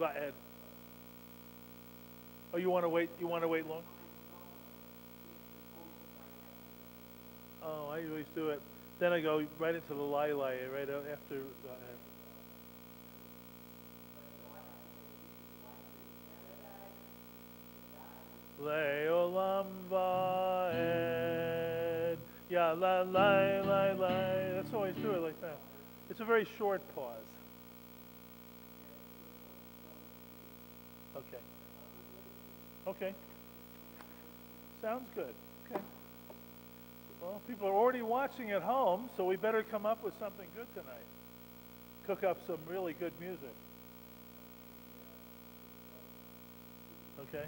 Ed. Oh, you want to wait? You want to wait long? Oh, I always do it. Then I go right into the lai right after. Le'olam va'ed. Yeah, la la la la. That's always do it like that. It's a very short pause. Okay. Okay. Sounds good. Okay. Well, people are already watching at home, so we better come up with something good tonight. Cook up some really good music. Okay.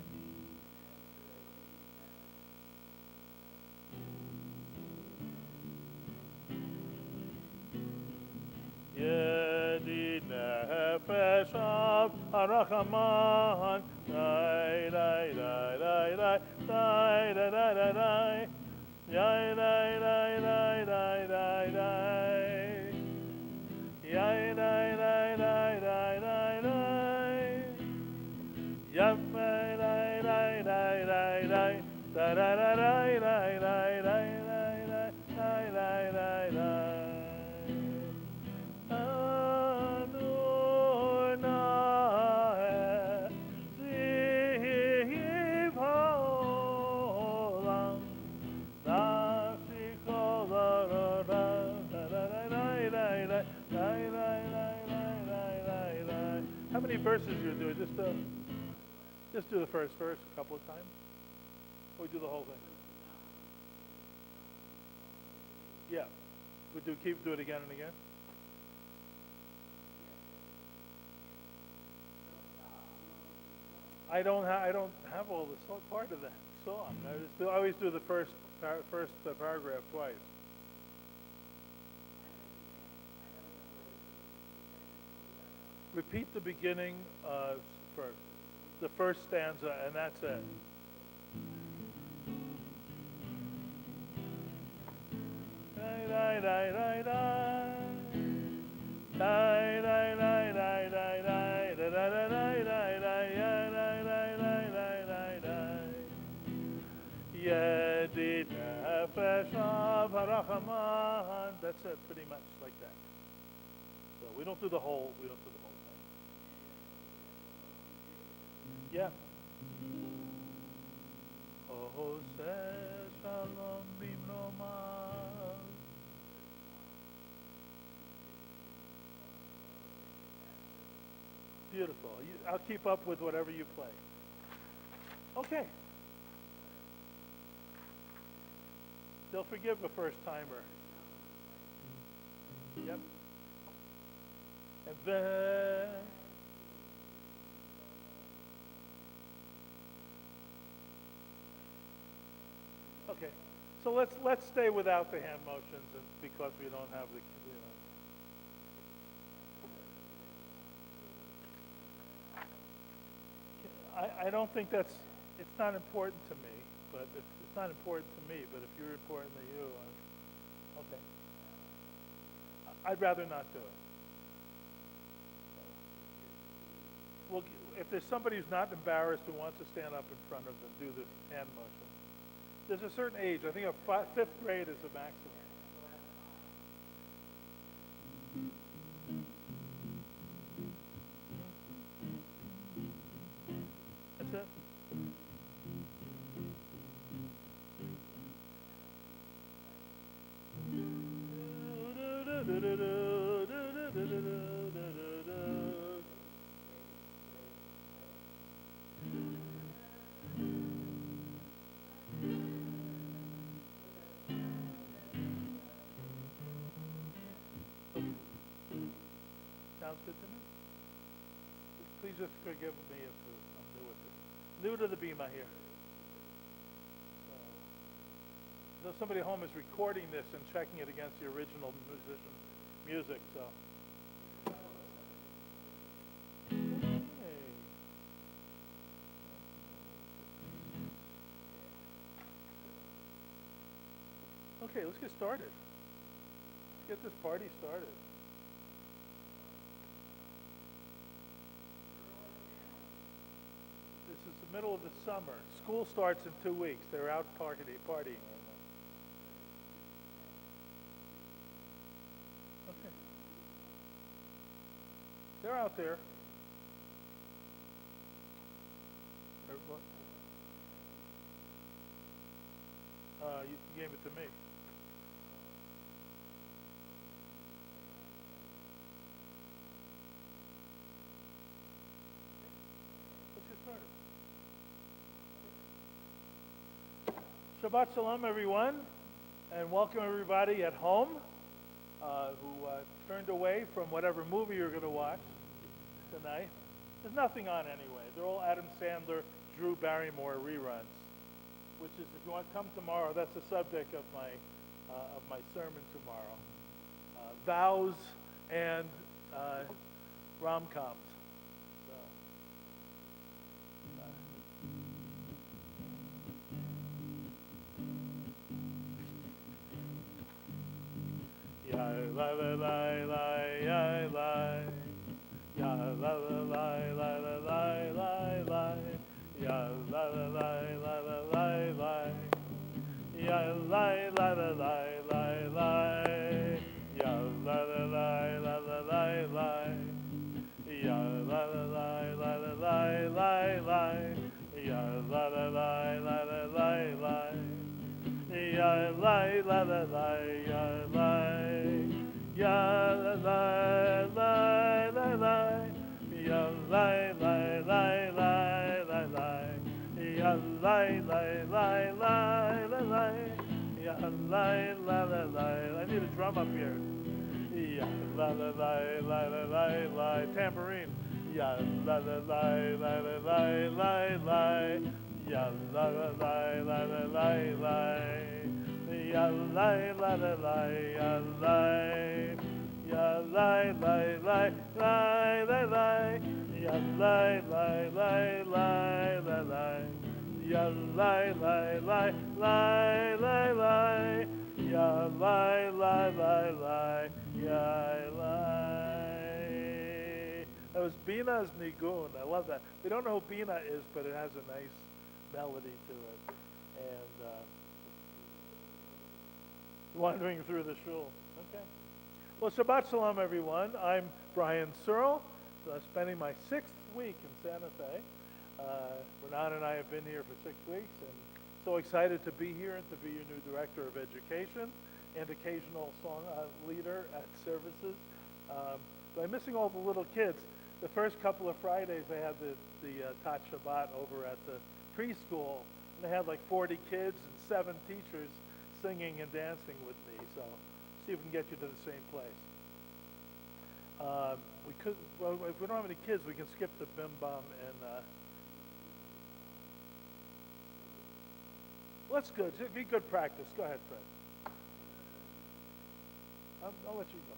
Yedi nefesh av harachaman, dai dai dai dai dai dai dai dai dai dai. Yai dai dai dai dai dai dai. Yai dai dai dai dai dai dai. Yam dai dai dai dai dai dai. Da da da dai dai dai dai dai dai dai dai dai. Adonai ziv haolam. How many verses you do? Just do the first verse a couple of times. Or we do the whole thing? Yeah. We do it again and again. I don't have all the part of that song. I always do the first paragraph twice. Repeat the beginning first, the first stanza, and that's it. Die, die, die, die, die. Die, die, die, die, die, die. Da, da, da, die, die, die, yeah, die, die, die, die, die, die. Yedid nefesh av harachaman. That's it, pretty much like that. So we don't do the whole thing. Yeah. Ose shalom bimromav. Beautiful. I'll keep up with whatever you play. Okay. They'll forgive a first timer. Yep. And then okay. So let's stay without the hand motions, and because we don't have the I don't think it's not important to me, but if it's not important to me, but if you're important to you, okay. I'd rather not do it. Well, if there's somebody who's not embarrassed who wants to stand up in front of them and do this hand motion, there's a certain age. I think fifth grade is the maximum. That's it. Sounds good to me. Please just forgive me if I'm new with this. New to the Bima here. So somebody at home is recording this and checking it against the original musician music. So. Okay, let's get started. Let's get this party started. is the middle of the summer. School starts in 2 weeks. They're out partying right now. Okay. They're out there. You gave it to me. Let's get started. Shabbat Shalom, everyone, and welcome everybody at home who turned away from whatever movie you're going to watch tonight. There's nothing on anyway. They're all Adam Sandler, Drew Barrymore reruns, which is, if you want to come tomorrow, that's the subject of my sermon tomorrow. Vows and rom-coms. Ya la la la la ya la, ya la la la la la la la, ya la la la la la la, ya la la la la la, ya la la la la la, ya la la la la la, ya la la la la, ya la la la la. Ya la la la la la, ya la la la la la la, ya la la la la la la, ya la la la la. I need a drum up here. Ya la la la la la la la, tambourine. Ya la la la la la la la, ya la la la la la la. Ya la la la la ya la, ya la la la la la la, ya la la la la la la, ya la la la la la la, ya la la la la ya la. That was Bina's Nigun. I love that. We don't know who Bina is, but it has a nice melody to it. And wandering through the shul. Okay. Well, Shabbat Shalom, everyone. I'm Brian Searle. So I'm spending my 6th week in Santa Fe. Renan and I have been here for 6 weeks, and so excited to be here and to be your new Director of Education and occasional song leader at services. But I'm missing all the little kids. The first couple of Fridays, I had the Tat Shabbat over at the preschool, and they had like 40 kids and 7 teachers singing and dancing with me, so see if we can get you to the same place. Well, if we don't have any kids, we can skip the bim bam and well, that's good. It'd be good practice. Go ahead, Fred. I'll let you go.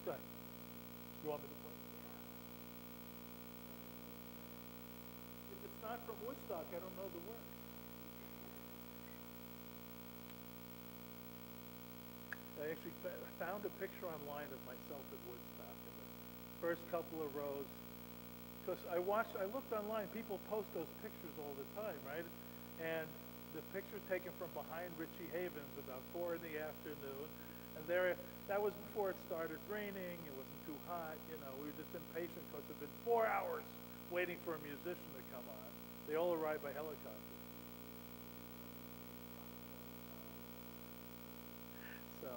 Go ahead. You want me to play? If it's not from Woodstock, I don't know the words. I actually found a picture online of myself at Woodstock in the first couple of rows. Because I looked online, people post those pictures all the time, right? And the picture taken from behind Richie Havens about 4 in the afternoon. And that was before it started raining, it wasn't too hot, we were just impatient because it had been 4 hours waiting for a musician to come on. They all arrived by helicopter. So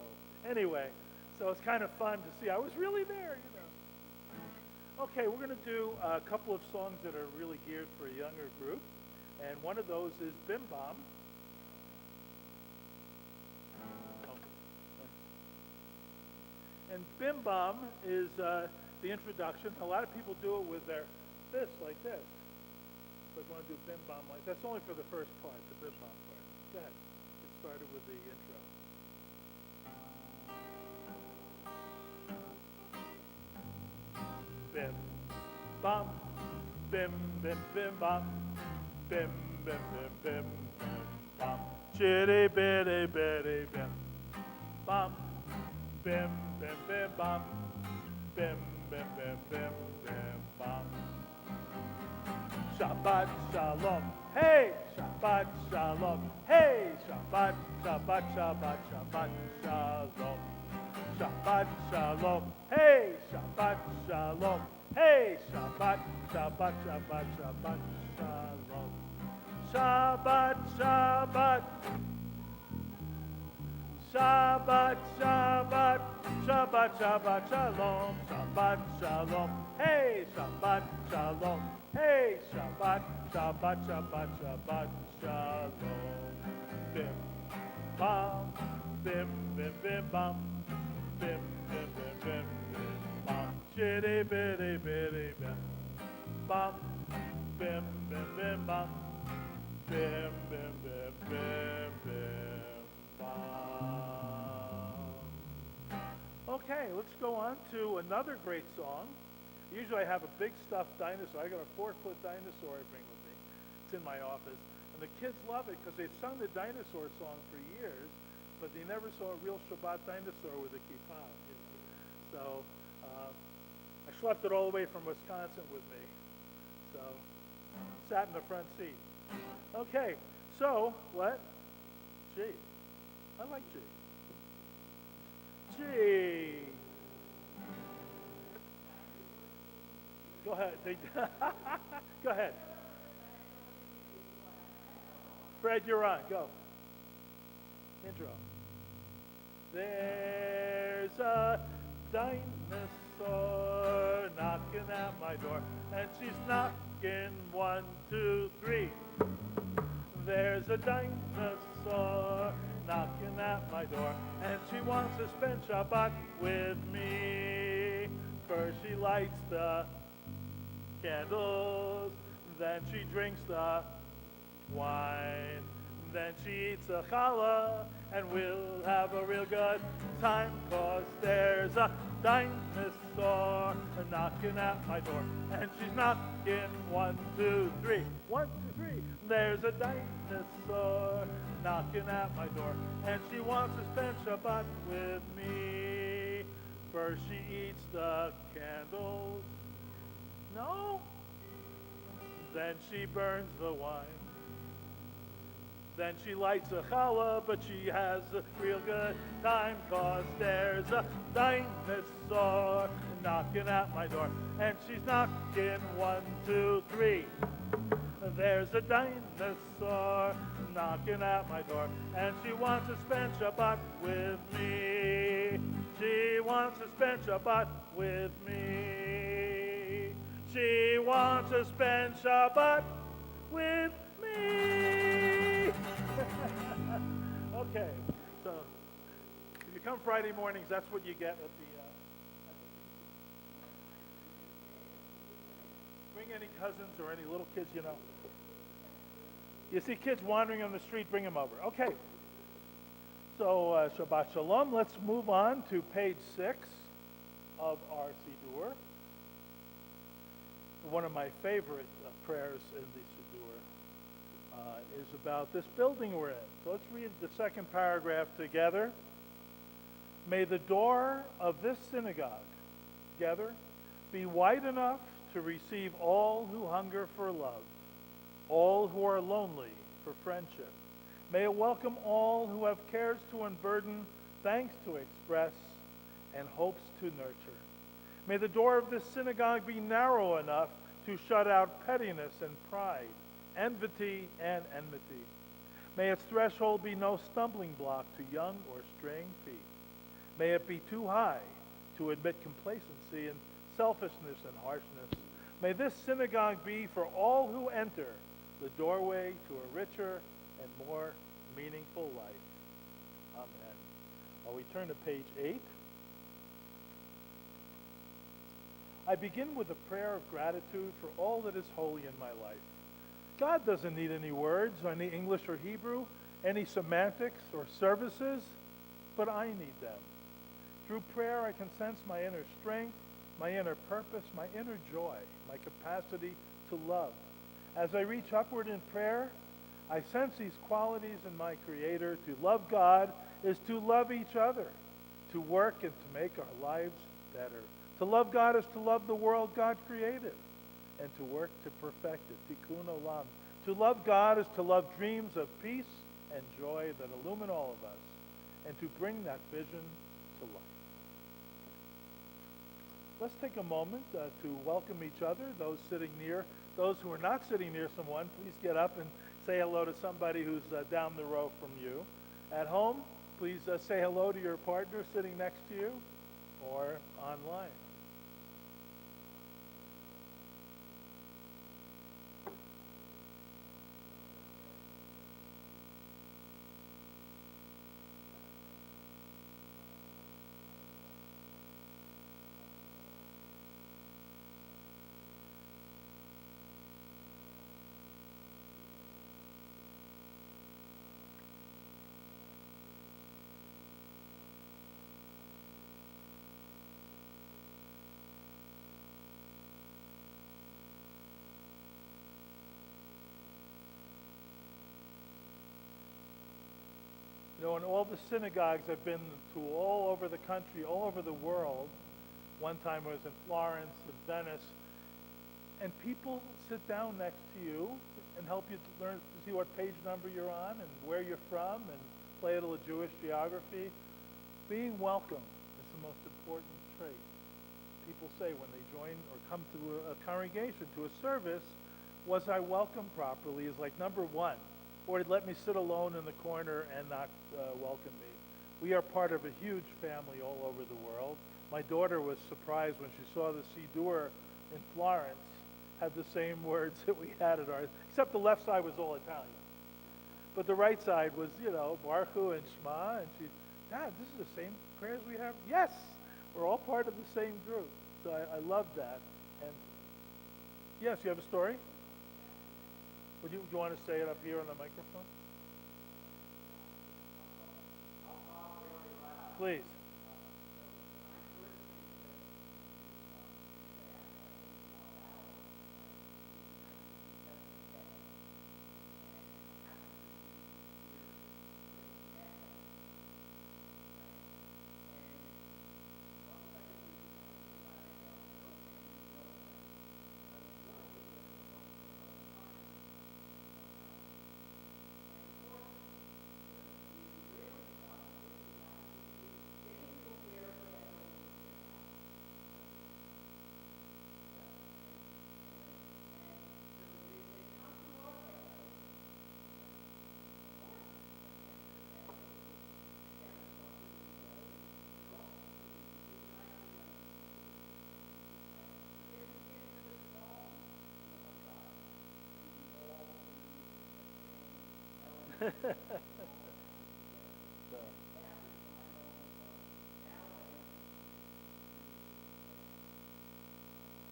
anyway, so it's kind of fun to see. I was really there, Okay, we're going to do a couple of songs that are really geared for a younger group. And one of those is Bim Bam. And Bim Bam is the introduction. A lot of people do it with their fists like this. So if you want to do Bim Bam, that's only for the first part, the Bim Bam part. Go ahead. Get started with the intro. Bim bam, bim bim bim bam, bim bim bim bim bim bam, chitty bitty bitty bim bam, bim bim bim bam, bim bim bim bim bim bam. Shabbat Shalom. Hey, Shabbat Shalom. Hey, Shabbat, Shabbat, Shabbat, Shabbat Shalom. Shabbat Shalom. Hey, Shabbat Shalom. Hey, Shabbat, Shabbat, Shabbat, Shabbat Shalom. Shabbat, Shabbat. Shabbat, Shabbat, Shabbat, Shabbat Shalom. Shabbat Shalom. Hey, Shabbat Shalom. Hey, Shabbat, Shabbat, Shabbat, Shabbat Shalom. Bim, bam, bim, bim, bim, bam. Bim, bim, bim, bim, bim, bam. Chitty, bitty, bitty, bim. Bam, bim, bim, bim, bam. Bim, bim, bim, bim, bim, bam. Okay, let's go on to another great song. Usually I have a big stuffed dinosaur. I got a 4-foot dinosaur I bring with me. It's in my office. And the kids love it because they've sung the dinosaur song for years, but they never saw a real Shabbat dinosaur with a kippah. So I schlepped it all the way from Wisconsin with me. So sat in the front seat. Okay, so what? G. I like G. G. Go ahead. Go ahead. Fred, you're on. Go. Intro. There's a dinosaur knocking at my door, and she's knocking 1, 2, 3. There's a dinosaur knocking at my door, and she wants to spend Shabbat with me. First she lights the candles, then she drinks the wine, then she eats a challah, and we'll have a real good time, 'cause there's a dinosaur knocking at my door, and she's knocking 1, 2, 3. 1, 2, 3. There's a dinosaur knocking at my door, and she wants to spend Shabbat with me. First she eats the candles. No? Then she burns the wine. Then she lights a challah, but she has a real good time, 'cause there's a dinosaur knocking at my door, and she's knocking 1, 2, 3. There's a dinosaur knocking at my door, and she wants to spend Shabbat with me. She wants to spend Shabbat with me. She wants to spend Shabbat with me. Okay, so if you come Friday mornings, that's what you get at the bring any cousins or any little kids you know. You see kids wandering on the street, bring them over. Okay, so Shabbat Shalom. Let's move on to page 6 of our Siddur. One of my favorite prayers in the Siddur is about this building we're in. So let's read the second paragraph together. May the door of this synagogue, together, be wide enough to receive all who hunger for love, all who are lonely for friendship. May it welcome all who have cares to unburden, thanks to express, and hopes to nurture. May the door of this synagogue be narrow enough to shut out pettiness and pride, enmity and enmity. May its threshold be no stumbling block to young or straying feet. May it be too high to admit complacency and selfishness and harshness. May this synagogue be for all who enter the doorway to a richer and more meaningful life. Amen. We turn to page 8. I begin with a prayer of gratitude for all that is holy in my life. God doesn't need any words, or any English or Hebrew, any semantics or services, but I need them. Through prayer, I can sense my inner strength, my inner purpose, my inner joy, my capacity to love. As I reach upward in prayer, I sense these qualities in my Creator. To love God is to love each other, to work and to make our lives better. To love God is to love the world God created. and to work to perfect it. Tikkun olam. To love God is to love dreams of peace and joy that illumine all of us, and to bring that vision to life. Let's take a moment to welcome each other, those sitting near. Those who are not sitting near someone, please get up and say hello to somebody who's down the row from you. At home, please say hello to your partner sitting next to you or online. You know, in all the synagogues I've been to all over the country, all over the world, one time I was in Florence and Venice, and people sit down next to you and help you to learn to see what page number you're on and where you're from and play a little Jewish geography. Being welcome is the most important trait. People say when they join or come to a congregation, to a service, was I welcomed properly is like number one. Or let me sit alone in the corner and not welcome me. We are part of a huge family all over the world. My daughter was surprised when she saw the Siddur in Florence had the same words that we had at ours, except the left side was all Italian. But the right side was, Baruch Hu and Shema, and she, Dad, this is the same prayers we have? Yes, we're all part of the same group. So I love that. And yes, you have a story? Would you want to say it up here on the microphone? Please. So,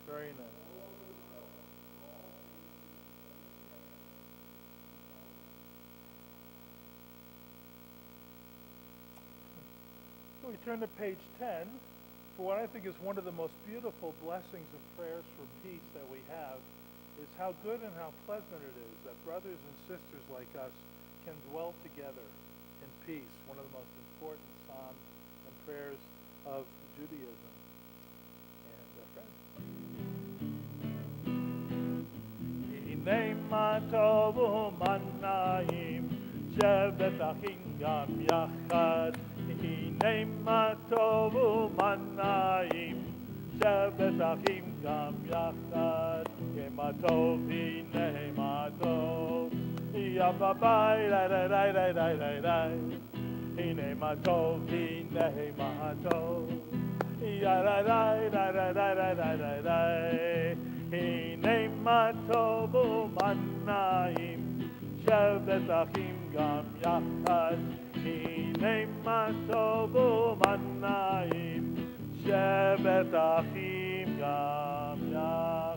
very nice. So we turn to page 10 for what I think is one of the most beautiful blessings and prayers for peace that we have is how good and how pleasant it is that brothers and sisters like us can dwell together in peace, one of the most important psalms and prayers of Judaism. And Hine ma tovu manayim shevet achim gam yachad. Hine ma tovu manayim shevet achim gam yachad. Hine tov, hine ma tov. Yababai, la la la la la la la. Hine ma tov, hine ma tov. Ya la la la la la la la la la. Hine ma tovu manayim shevet achim gam yachad. Hine ma tovu manayim shevet achim gam yachad.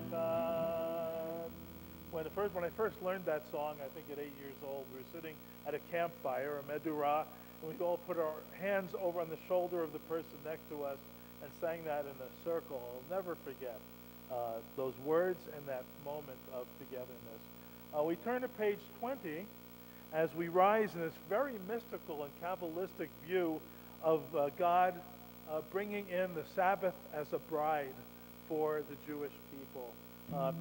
When I first learned that song, I think at 8 years old, we were sitting at a campfire, a medurah, and we'd all put our hands over on the shoulder of the person next to us and sang that in a circle. I'll never forget those words and that moment of togetherness. We turn to page 20 as we rise in this very mystical and Kabbalistic view of God bringing in the Sabbath as a bride for the Jewish people.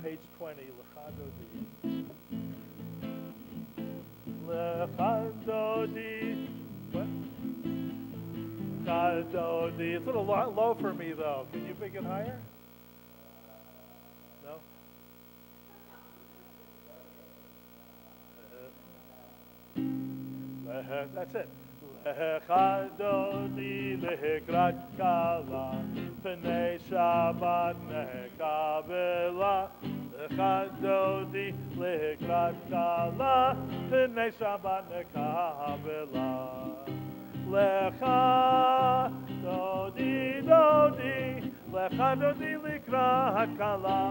page 20, L'chadodi. L'chadodi. What? L'chadodi. It's a little low for me, though. Can you make it higher? No? That's it. L'chadodi l'hikrat kala P'nei Shabbat nekabela L'chadodi l'hikrat kala P'nei Shabbat nekabela L'chadodi dodi L'chadodi l'hikrat kala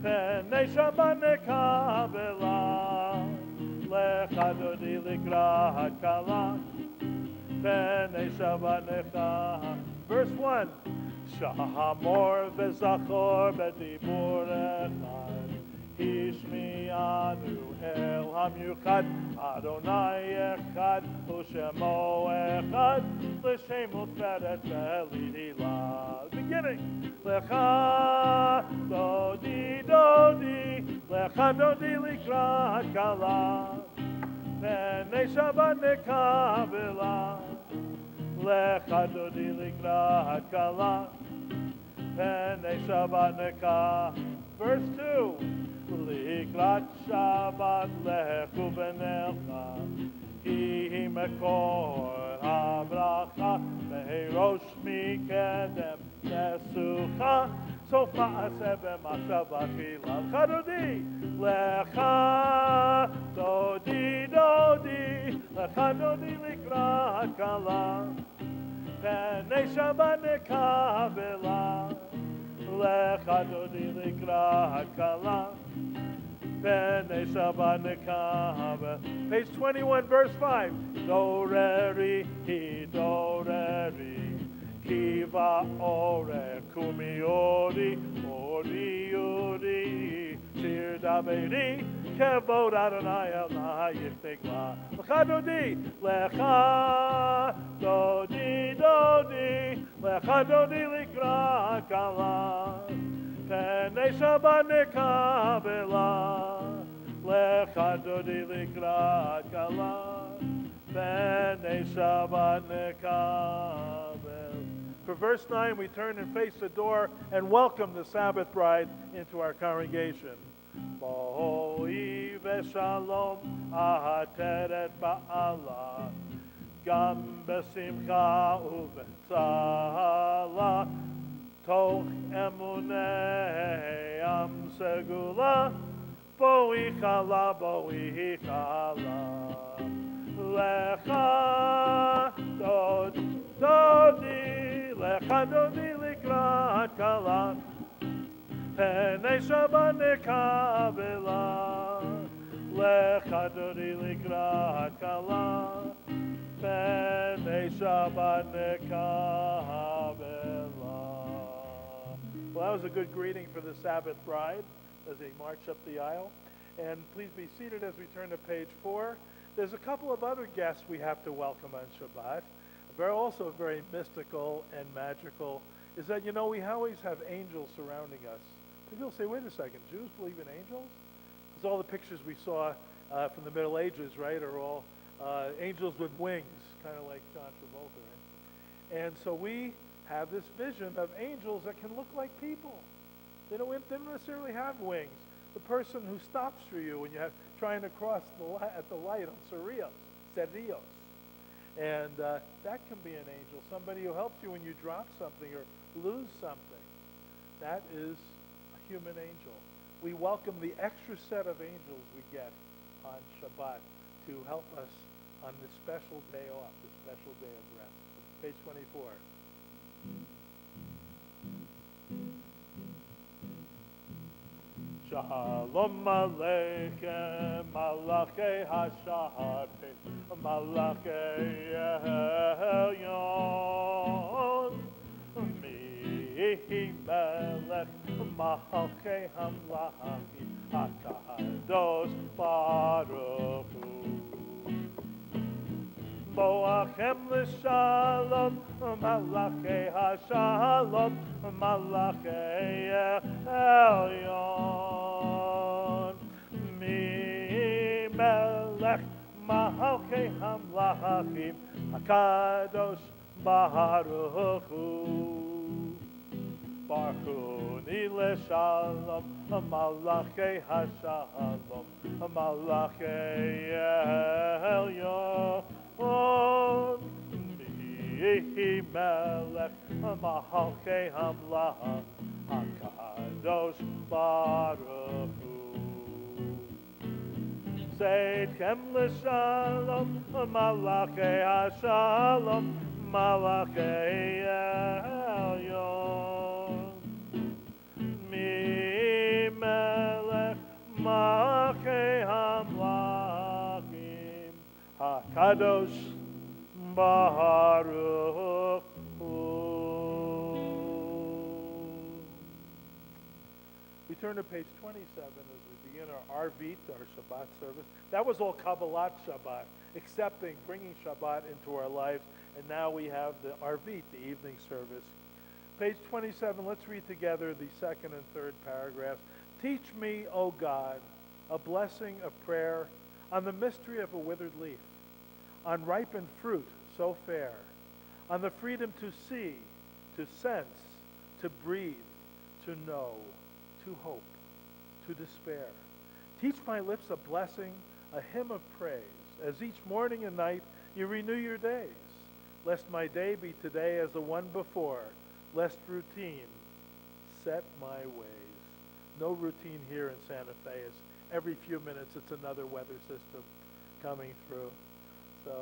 P'nei Shabbat nekabela L'chadodi l'hikrat kala P'nei Shabbat nekabela. Verse 1, Shahamor v'zachor b'dibur echad Hishmi'anu el hamyuchad Adonai echad U'shemo echad L'shem u'tferet v'lihila. Beginning, Lecha dodi dodi Lecha dodi l'ikrat kala P'nei Shabbat nekabela L'chadodi l'ikrat kala P'nei Shabbat nekabela. Verse 2, L'ikrat Shabbat lechu v'necha Ki mekor habracha Me'rosh mikedem nesucha Sof ma'aseh b'machshava tchila. L'chadodi L'chadodi dodi L'chadodi l'ikrat kala P'nei Shabbat nekabela L'chadodi l'ikrat kala P'nei Shabbat nekabela. Page 21, verse 5. Doreri hidoreri Kiva ore kumi ori ori ori Shir daveri Kevod Adonai el na'yichtegla. L'chadodi L'chadodi dodi L'chadodi l'ikrat kala P'nei Shabbat nekabela L'chadodi l'ikrat kala P'nei Shabbat nekabela. For verse 9, we turn and face the door and welcome the Sabbath bride into our congregation. Boi v'shalom ahateret ba'ala Gam besimcha u'v'tzala Toch emunei am segula Boi chala Lecha dodi Lecha dodi l'ikrat kala P'nei Shabbat nekabela L'chadodi l'ikrat kala P'nei Shabbat nekabela. Well, that was a good greeting for the Sabbath bride as they march up the aisle. And please be seated as we turn to page 4. There's a couple of other guests we have to welcome on Shabbat. Also very mystical and magical is that, we always have angels surrounding us. People say, wait a second, Jews believe in angels? Because all the pictures we saw from the Middle Ages, right, are all angels with wings, kind of like John Travolta, right? And so we have this vision of angels that can look like people. They don't necessarily have wings. The person who stops for you when you're trying to cross at the light on Cerritos. And that can be an angel, somebody who helps you when you drop something or lose something. That is a human angel. We welcome the extra set of angels we get on Shabbat to help us on this special day off, this special day of rest. Page 24. Shalom Aleichem, Malachei Hasharei, Malachei Elyon, Mi Melech, Malachei Hamlachim, HaKadosh Baruch Hu. Boachem l'shalom, Malachei HaShalom, Malachei Elyon. Mi melech Malchei Hamlachim, HaKadosh Baruch Hu. Barchuni l'shalom, Malachei HaShalom, Malachei Elyon. Mi melech Malchei Hamlach, HaKadosh Baruch Hu. Seitchem l'shalom, Malachei HaShalom, Malachei Elyon. Mi melech Malchei Hamlachim, HaKadosh Baruch Hu. We turn to page 27 as we begin our Arvit, our Shabbat service. That was all Kabbalat Shabbat, accepting, bringing Shabbat into our lives. And now we have the Arvit, the evening service. Page 27, let's read together the second and third paragraphs. Teach me, O God, a blessing of prayer on the mystery of a withered leaf, on ripened fruit so fair, on the freedom to see, to sense, to breathe, to know, to hope, to despair. Teach my lips a blessing, a hymn of praise, as each morning and night you renew your days, lest my day be today as the one before, lest routine set my ways. No routine here in Santa Fe. It's every few minutes it's another weather system coming through. So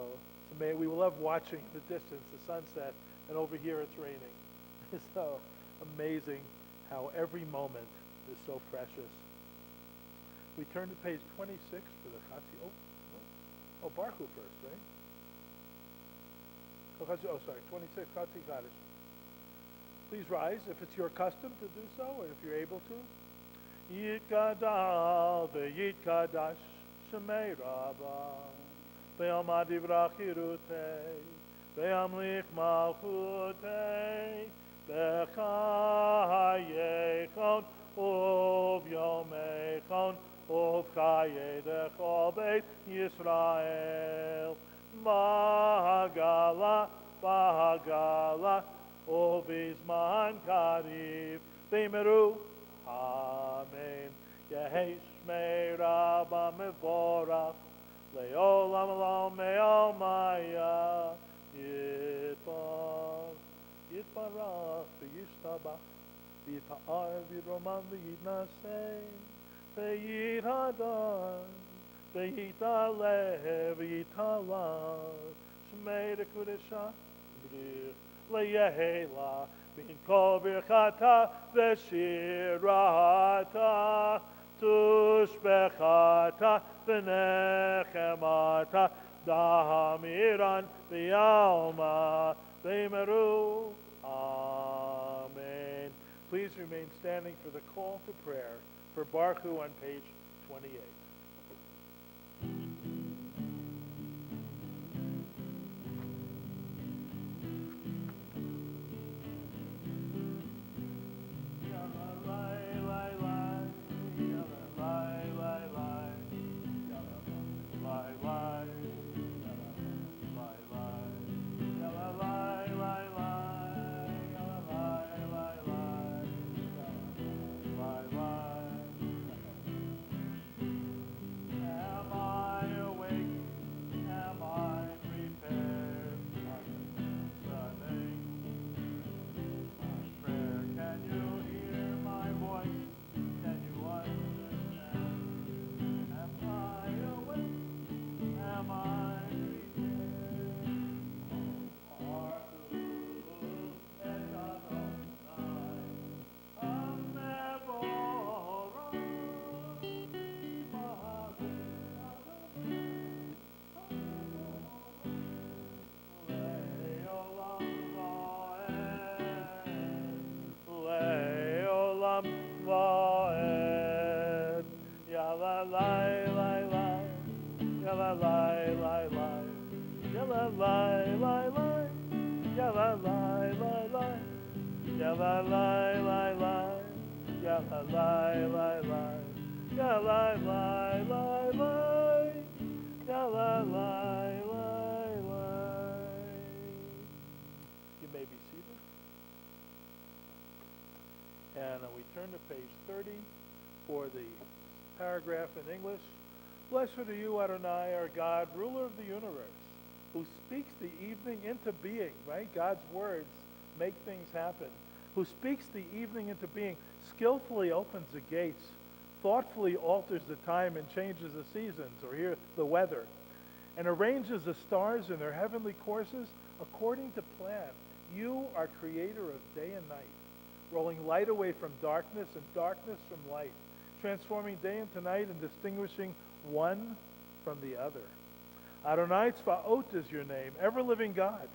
we love watching the distance, the sunset, and over here it's raining. So amazing how every moment is so precious. We turn to page 26 for the Chatzi. Oh, Baruch first, right? Oh, sorry, 26, Chatzi Kaddish. Please rise if it's your custom to do so, or if you're able to. Yitkadal ve'yitkadash shemei Rabbah ve'amad yivrach yirutei ve'amlich malchutei ve'chayechon uvyomechon uvchayedechol beit Yisrael Bahagala Bahagala Ubizman Karif Timeru Amen. Yehi Shmei Rabba Mevorach Leolam Olam Me'omaya Yitbarach V'yishtabach V'yitpa'ar V'yidroman V'yidnasein V'yidhadan V'yitaleh V'yitalav Shmei Rekudesha B'rich Le'yehela Min kol birchata v'shirata tushbechata v'nechemata dahamiran v'yalma v'meru. Amen. Please remain standing for the call to prayer for Baruch Hu on page 28. Am I lai lai lai, ya la lai lai lai, ya la lai lai lai, ya la lai lai lai, ya la lai lai lai, ya la lai lai lai. You may be seated. And we turn to page 30 for the paragraph in English. Blessed are you, Adonai, our God, ruler of the universe, who speaks the evening into being, right? God's words make things happen. Who speaks the evening into being, skillfully opens the gates, thoughtfully alters the time and changes the seasons, or here the weather, and arranges the stars in their heavenly courses according to plan. You are creator of day and night, rolling light away from darkness and darkness from light, transforming day into night and distinguishing one from the other. Adonai Tzvaot is your name, ever-living God.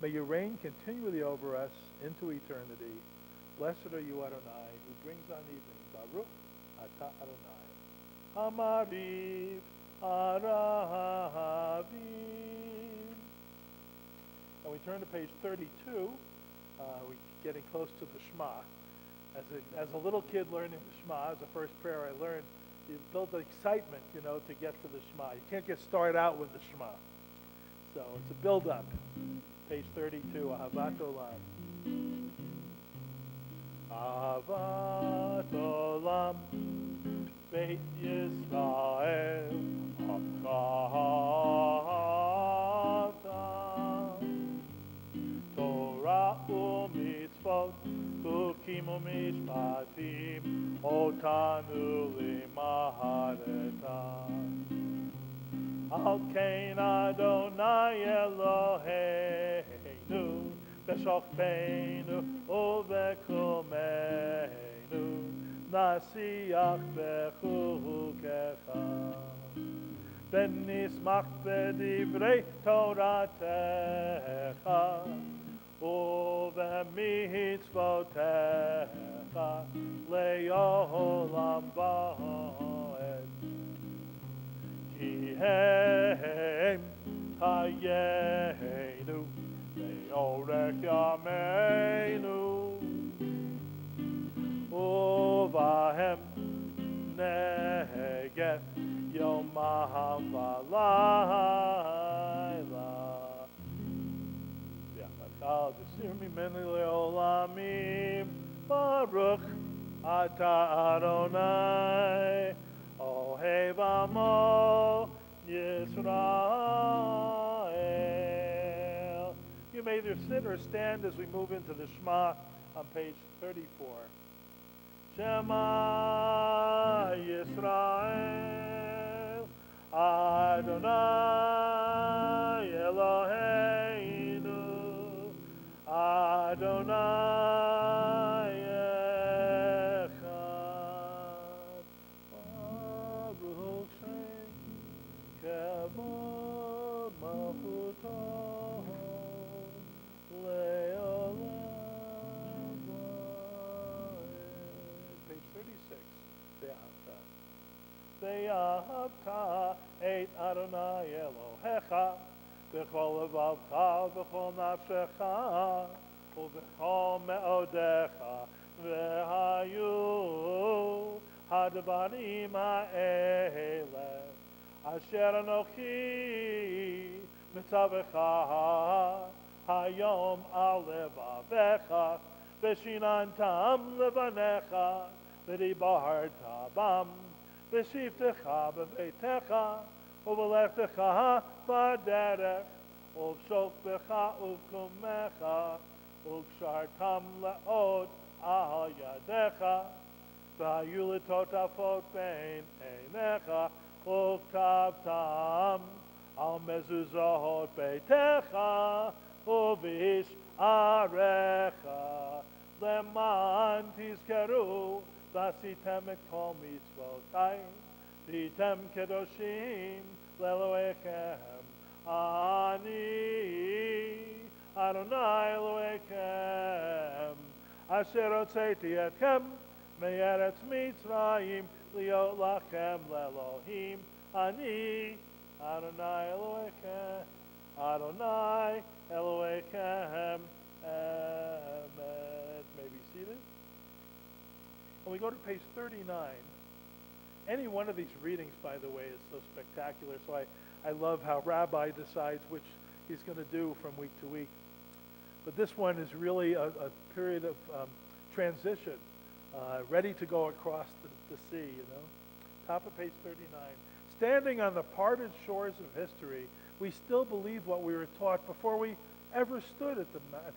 May your reign continually over us into eternity. Blessed are you, Adonai, who brings on evening. Baruch atah Adonai. Hamariv Arahavim. And we turn to page 32. We're getting close to the Shema. As a little kid learning the Shema, as the first prayer I learned, you build the excitement, to get to the Shema. You can't get started out with the Shema. So it's a build-up. Page 32, Ahavat Olam. Ahavat Olam, Beit Yisrael, Hakavtam, Torah u'mitzvot, Chukim u'mishpatim, Otanu limaharetam. Al kein Adonai Eloheinu, B'shokteinu u'v'kumeinu, Nasiach b'chukecha. V'nismach b'divrei Toratecha, u'v'mitzvotecha, le'olam va'ed. Ki hem hayenu, le'orech yameinu, uvahem neged yomaham v'layla. V'yachal d'sir mimeni le'olamim, Baruch atah Adonai, Ohev Amo Yisrael. You may either sit or stand as we move into the Shema on page 34. Shema Yisrael, Adonai Eloheinu, Adonai Echad, Baruch Shem Kavod Malchuto Le'olam Va'ed. Page 36. Ve'ahavta et Adonai Elohecha b'chol levavcha v'chol nafshecha u'v'chol me'odecha v'hayu hadvarim ha'ele asher anochi mitzavecha hayom al levavecha v'shinantam levanecha v'dibarta bam v'shivtecha b'veitecha u'v'lechtecha b'derech u'v'shokbecha u'v'kumecha u'kshartam le'od al yadecha v'hayu l'totafot bein einecha u'ktavtam al mezuzot beitecha u'v'ish'arecha leman tizkeru v'asitem et kol mitzvotai v'hitem kedoshim le'elohechem ani Adonai Elohechem asher hotzeti etchem me'eretz Mitzrayim liot lachem le'Elohim ani Adonai Elohechem Adonai Elohechem Emet. May be seated. And we go to page 39. Any one of these readings, by the way, is so spectacular. So I love how Rabbi decides which he's going to do from week to week. But this one is really a period of transition, ready to go across the sea, Top of page 39. Standing on the parted shores of history, we still believe what we were taught before we ever stood at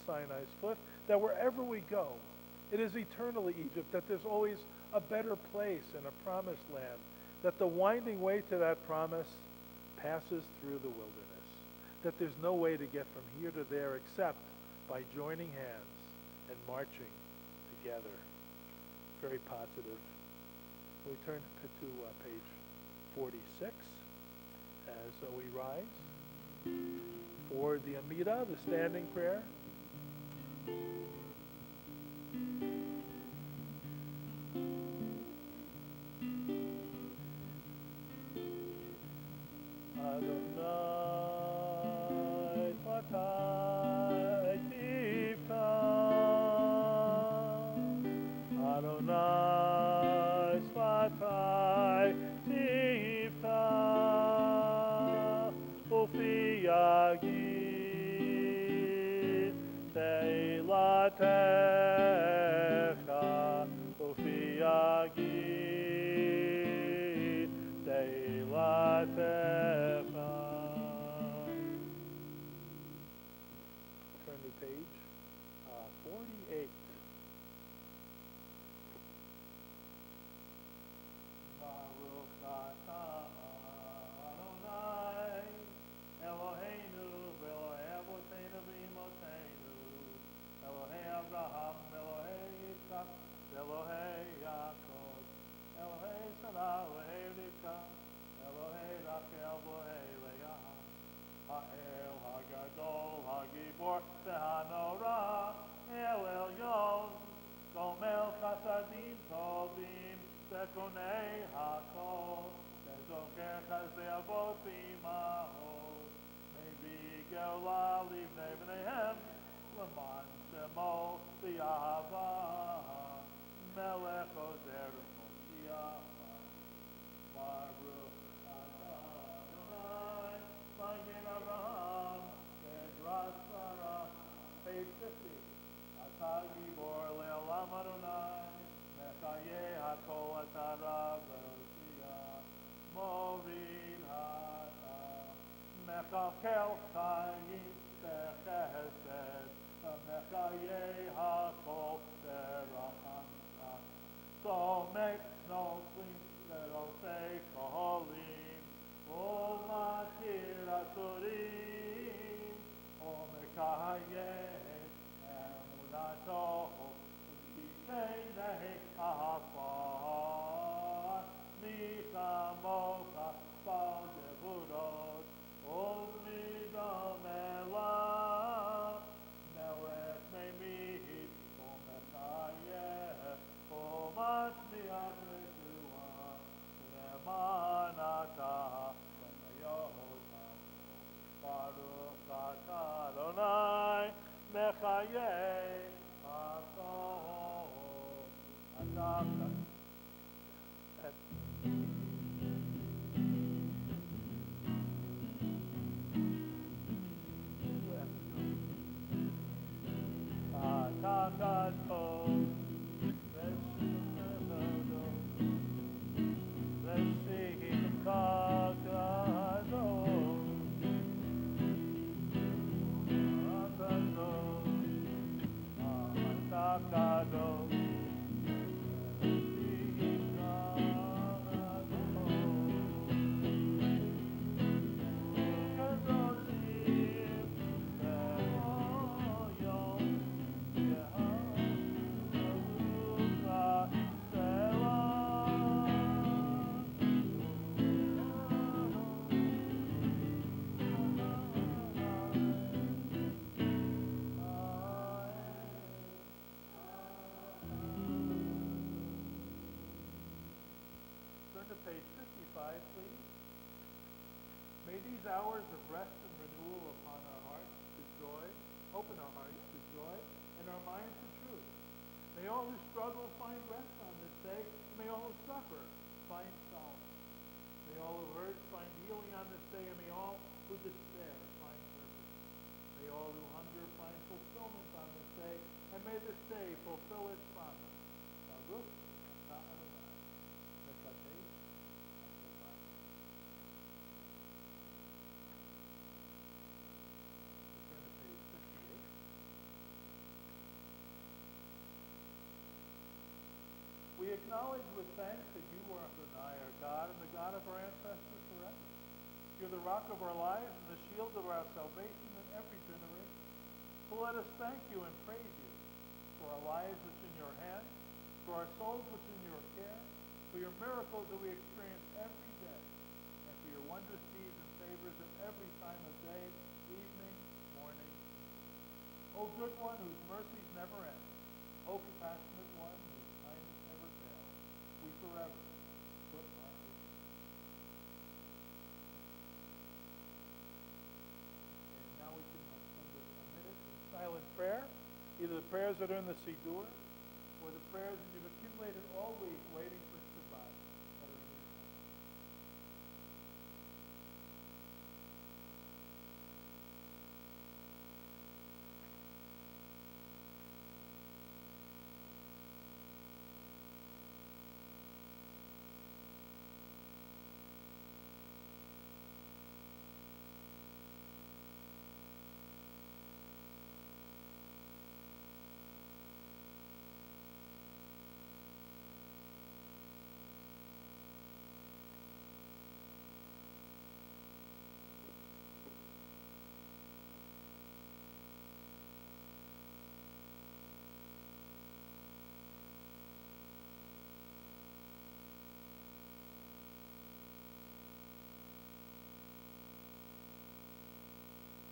Sinai's foot, that wherever we go, it is eternally Egypt, that there's always a better place and a promised land, that the winding way to that promise passes through the wilderness, that there's no way to get from here to there except by joining hands and marching together. Very positive. We turn to page 46 as we rise for the Amidah, the standing prayer. Adonai Sfatai Tifta, Adonai Sfatai Tifta, Ufi Yagid Teilatecha, Ufi Yagid Teilatecha. Turn to page 48. Baruch atah Adonai Eloheinu v'Elohei avoteinu v'imoteinu, Elohei Abraham v'Elohei Yitzchak v'Elohei Yaakov, Elohei Sarah v'Elohei Rivka, Elohei Rachel v'Elohei Leah, Ha'el Hagadol Hagibor v'Hanora, El Elyon, Gomel Chasadim Tovim, Sekonei Hakol, Zezocher Chazei Avot Imahot, Mevi Geola Livnei Bneihem, Leman Shemo V'Yahava, Melech Ozer Moshiach, Baruch atah Adonai, Magen Avraham, Kedras Sarah, page 50. Atah Gibor Le'olam Adonai, Mechayeh Hakol Atara V'Oshia, Morid Hata, Mechakel Chayim B'Chesed, Mechayeh Hakol Terachamcha, so make no clean, Verosei Koholim, U'Matir Asurim, U'Mechayeh Emunato, U'Kishenei Ahafar, Michamocha Bal Gevurot, U'Midam Elah, Melech Meimid, U'Mechayeh, U'Matmiach Yeshua, Le'manata, V'Nayot Baruch atah Adonai, Mechayeh Hakol Atah. Page 55, please. May these hours of rest and renewal upon joy, open our hearts to joy, and our minds to truth. May all who struggle find rest on this day. May all who suffer find solace. May all who hurt find healing on this day, and may all who despair find purpose. May all who hunger find fulfillment on this day, and may this day fulfill its promise. Baruch atah Adonai, mekadesh haShabbat. Turn to page 58. We acknowledge with thanks that you are Adonai, our God, and the God of our ancestors forever. You're the rock of our lives and the shield of our salvation in every generation. So let us thank you and praise you for our lives which in your hands, for our souls which in your care, for your miracles that we experience every day, and for your wondrous deeds and favors at every time of day, evening, morning. O good one whose mercies never end, O compassionate one whose kindness never fails, we forever put our hope in you. And now we can spend a minute in silent prayer, either the prayers that are in the Siddur, or the prayers that you've accumulated all week waiting for Shabbat that are in your heart.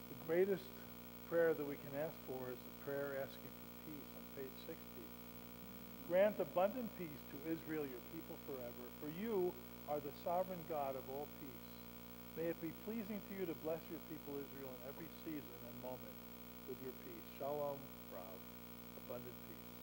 The greatest prayer that we can ask for is the prayer asking for peace on page 60. Grant abundant peace to Israel, your people forever, for you are the sovereign God of all peace. May it be pleasing to you to bless your people Israel in every season and moment with your peace. Shalom Rav, abundant peace.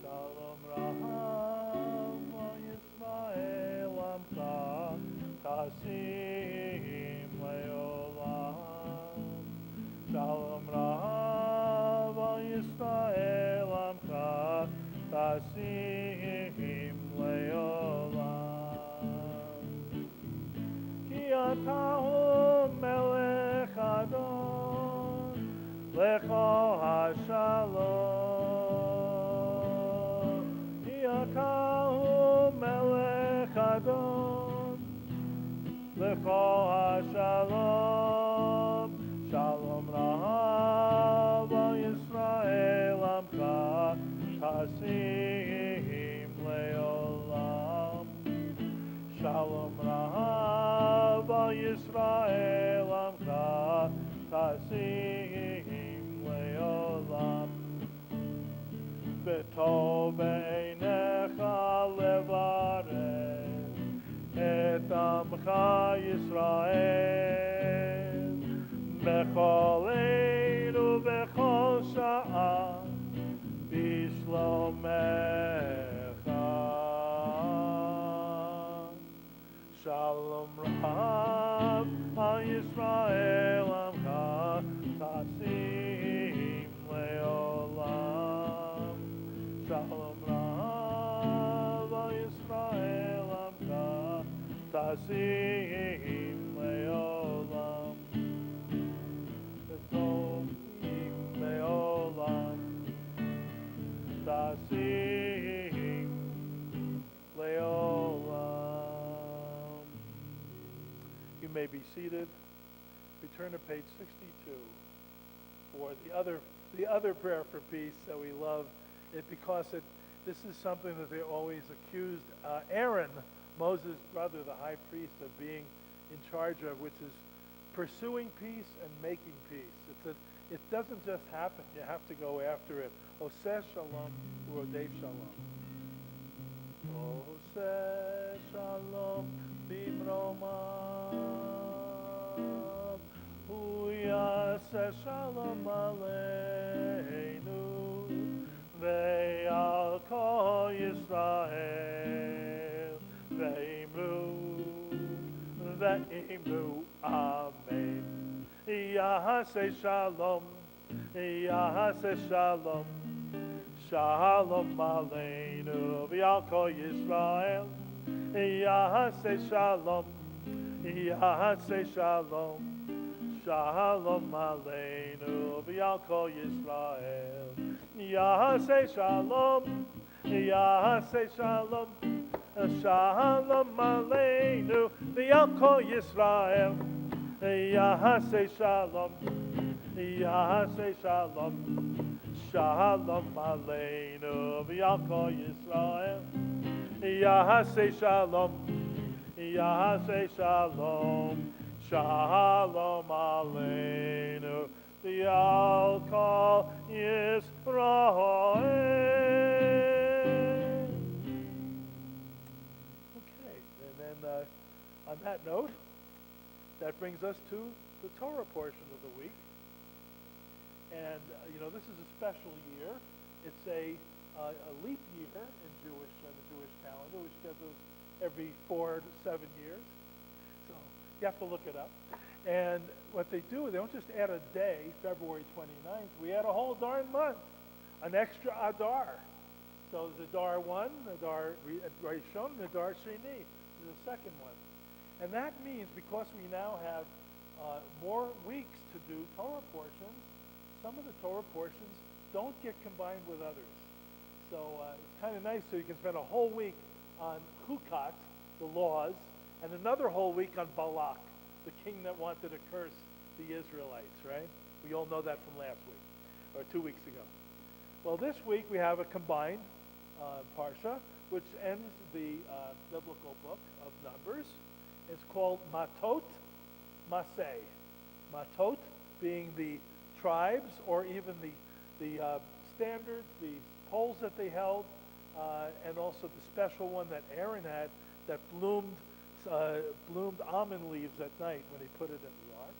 Shalom Rav, Yisrael Amcha, Tasim Leolam. Shalom Rav, Yisrael Amcha, Tasim Leolam. Ki atahu melech Adon, lecho hashalom. Ki atahu melech Adon, lecho hashalom. Shalom Rav Yisrael Amcha, Tasim Leolam. Shalom Rav Yisrael Amcha, Tasim Leolam. B'tov b'einecha levarech et amcha Yisrael, b'chol ein u'b'chol sha'a b'shlomecha. Shalom Rav Yisrael Amcha, Tasim Leolam. Shalom Rav Yisrael Amcha, Tasim Leolam. V'tov Leolam, Tasim Leolam. You may be seated. We turn to page 62 for the other prayer for peace that we love. This is something that they always accused Aaron, Moses' brother, the high priest, of being in charge of, which is pursuing peace and making peace. It doesn't just happen. You have to go after it. Oseh Shalom, Urodei Shalom. Ose Shalom Bimromav, Uyase Shalom Aleinu, Ve'al Kol Yisrael, Ve'imru Amen. Yahase Shalom, Yahase Shalom, Shalom Aleinu, V'al Kol Yisrael, Yahase Shalom, Yahase Shalom, Shalom Aleinu, V'al Kol Yisrael, Yahase Shalom, Yahase Shalom, Shalom Aleinu, V'al Kol Yisrael, Yahase Shalom, Yahase Shalom, Shalom Aleinu, V'al Kol Yisrael, Yahase Shalom, Yahase Shalom, Shalom Aleinu, V'al Kol Yisrael. Okay, and then on that note, that brings us to the Torah portion of the week. And, this is a special year. It's a leap year in the Jewish calendar, which gets us every 4 to 7 years. So you have to look it up. And what they do, they don't just add a day, February 29th. We add a whole darn month, an extra Adar. So there's Adar 1, Adar Rishon, and Adar Sheni. There's a second one. And that means because we now have more weeks to do Torah portions, some of the Torah portions don't get combined with others. So it's kind of nice, so you can spend a whole week on Chukat, the laws, and another whole week on Balak, the king that wanted to curse the Israelites, right? We all know that from last week, or 2 weeks ago. Well, this week we have a combined Parsha, which ends the biblical book of Numbers. It's called Matot Maseh. Matot being the tribes, or even the standards, the poles that they held, and also the special one that Aaron had that bloomed almond leaves at night when he put it in the ark,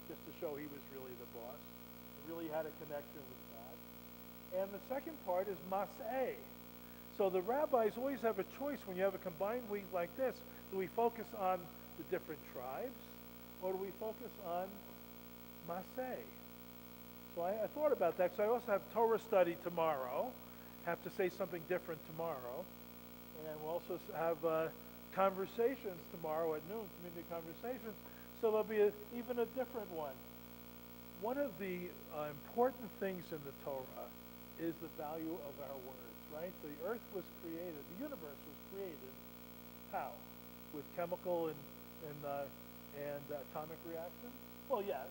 just to show he was really the boss. He really had a connection with God. And the second part is Maseh. So the rabbis always have a choice when you have a combined week like this. Do we focus on the different tribes, or do we focus on Maseh? So I thought about that, because I also have Torah study tomorrow. Have to say something different tomorrow. And we'll also have conversations tomorrow at noon, community conversations. So there'll be even a different one. One of the important things in the Torah is the value of our words, right? The earth was created, the universe was created. How? With chemical and atomic reactions? Well, yes,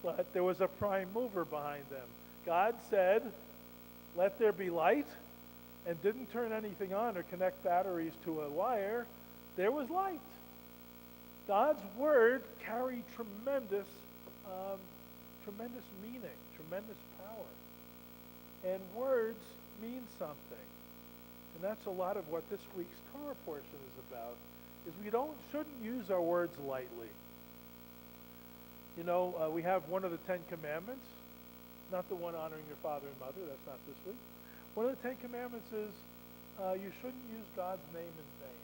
but there was a prime mover behind them. God said, let there be light, and didn't turn anything on or connect batteries to a wire. There was light. God's word carried tremendous meaning, tremendous power. And words mean something. And that's a lot of what this week's Torah portion is about, is we shouldn't use our words lightly. We have one of the 10 Commandments, not the one honoring your father and mother, that's not this week. One of the 10 Commandments is you shouldn't use God's name in vain.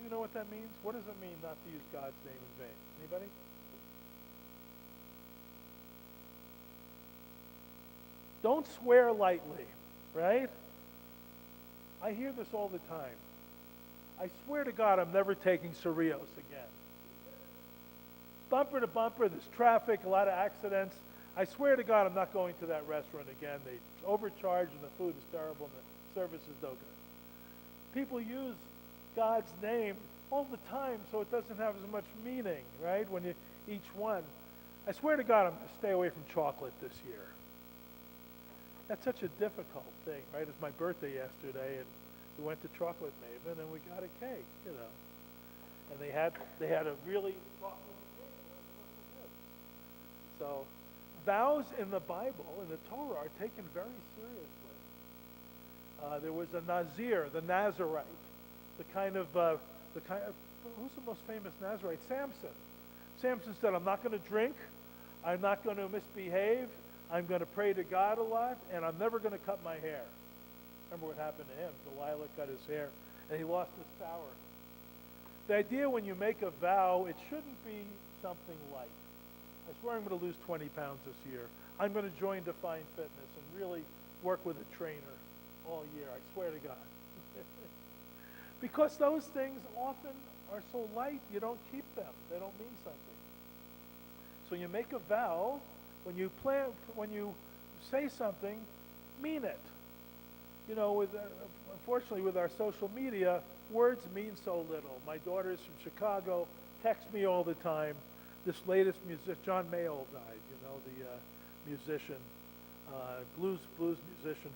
You know what that means? What does it mean not to use God's name in vain? Anybody? Don't swear lightly, right? I hear this all the time. I swear to God I'm never taking Cerritos again. Bumper to bumper, there's traffic, a lot of accidents. I swear to God I'm not going to that restaurant again. They overcharge and the food is terrible and the service is no good. People use God's name all the time so it doesn't have as much meaning, right? When you each one. I swear to God I'm going to stay away from chocolate this year. That's such a difficult thing, right? It's my birthday yesterday, and we went to Chocolate Maven, and we got a cake, And they had a really chocolate cake that I was supposed to do. So vows in the Bible, in the Torah, are taken very seriously. There was a Nazir, the Nazarite, who's the most famous Nazarite? Samson. Samson said, I'm not going to drink, I'm not going to misbehave, I'm going to pray to God a lot, and I'm never going to cut my hair. Remember what happened to him? Delilah cut his hair, and he lost his power. The idea when you make a vow, it shouldn't be something light. I swear I'm going to lose 20 pounds this year. I'm going to join Define Fitness and really work with a trainer all year. I swear to God. Because those things often are so light, you don't keep them. They don't mean something. So you make a vow, when you say something, mean it. You know, unfortunately with our social media, words mean so little. My daughter's from Chicago, texts me all the time. This latest musician, John Mayall died, you know, the musician, blues musician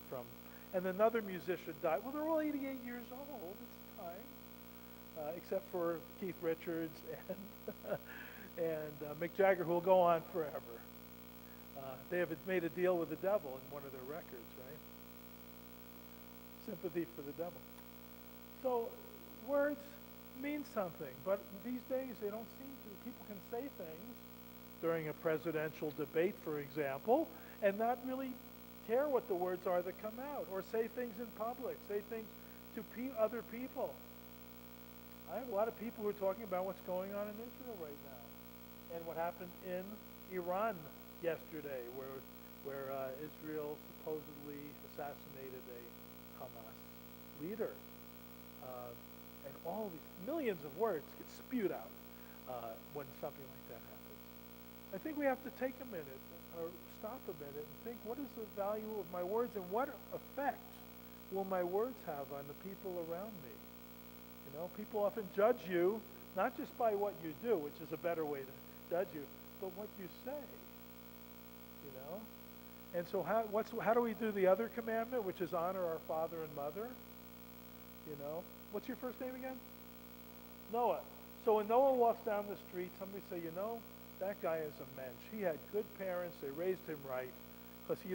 and another musician died. Well, they're all 88 years old. It's time, except for Keith Richards and Mick Jagger, who will go on forever. They have made a deal with the devil in one of their records, right? Sympathy for the devil. So words mean something, but these days they don't seem to. People can say things during a presidential debate, for example, and not really care what the words are that come out, or say things in public, say things to other people. I have a lot of people who are talking about what's going on in Israel right now, and what happened in Iran yesterday, where Israel supposedly assassinated a Hamas leader. And all these millions of words get spewed out when something like that happens. I think we have to take a minute, or stop a minute, and think, what is the value of my words, and what effect will my words have on the people around me? You know, people often judge you, not just by what you do, which is a better way to judge you, but what you say. You know? And so how do we do the other commandment, which is honor our father and mother? You know? What's your first name again? Noah. So when Noah walks down the street, somebody say, you know, that guy is a mensch. He had good parents. They raised him right. Because he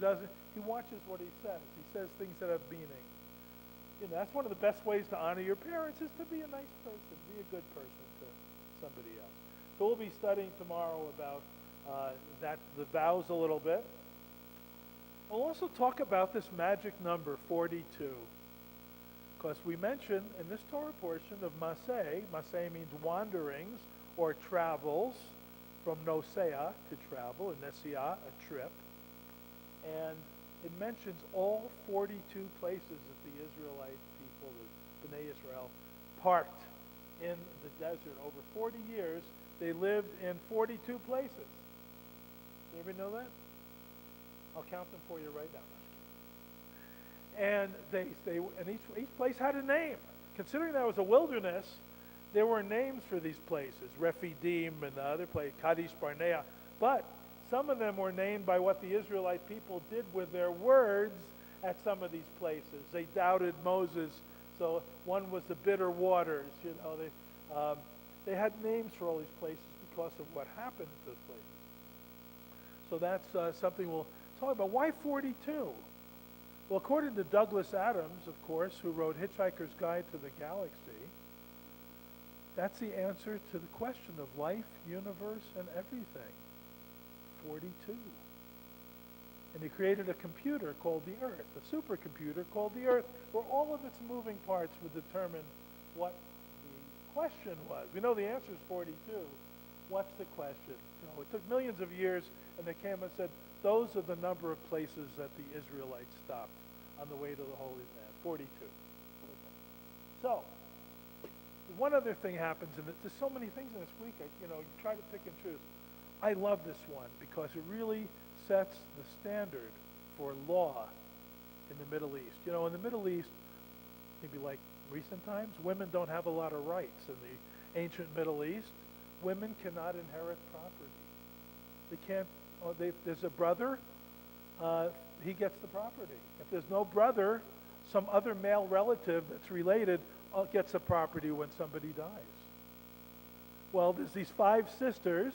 watches what he says. He says things that have meaning. You know, that's one of the best ways to honor your parents, is to be a nice person, be a good person to somebody else. So we'll be studying tomorrow about the vows a little bit. We'll also talk about this magic number, 42. Because we mentioned in this Torah portion of Maseh means wanderings or travels, from nosea, to travel, and nesiah, a trip. And it mentions all 42 places that the Israelite people, the Bnei Israel, parked in the desert. Over 40 years, they lived in 42 places. Did everybody know that? I'll count them for you right now. And each place had a name. Considering that it was a wilderness, there were names for these places, Rephidim and the other place, Kadesh Barnea. But some of them were named by what the Israelite people did with their words at some of these places. They doubted Moses, so one was the bitter waters. You know, they had names for all these places because of what happened at those places. So that's something we'll talk about. Why 42? Well, according to Douglas Adams, of course, who wrote Hitchhiker's Guide to the Galaxy, that's the answer to the question of life, universe, and everything. 42. And he created a computer called the Earth, a supercomputer called the Earth, where all of its moving parts would determine what the question was. We know the answer is 42. What's the question? You know, it took millions of years, and they came and said, those are the number of places that the Israelites stopped on the way to the Holy Land, 42. Okay. So, one other thing happens, and there's so many things in this week, you try to pick and choose. I love this one because it really sets the standard for law in the Middle East. You know, in the Middle East, maybe like recent times, women don't have a lot of rights. In the ancient Middle East, women cannot inherit property. They can't. There's a brother, he gets the property. If there's no brother, some other male relative that's related gets the property when somebody dies. Well, there's these 5 sisters,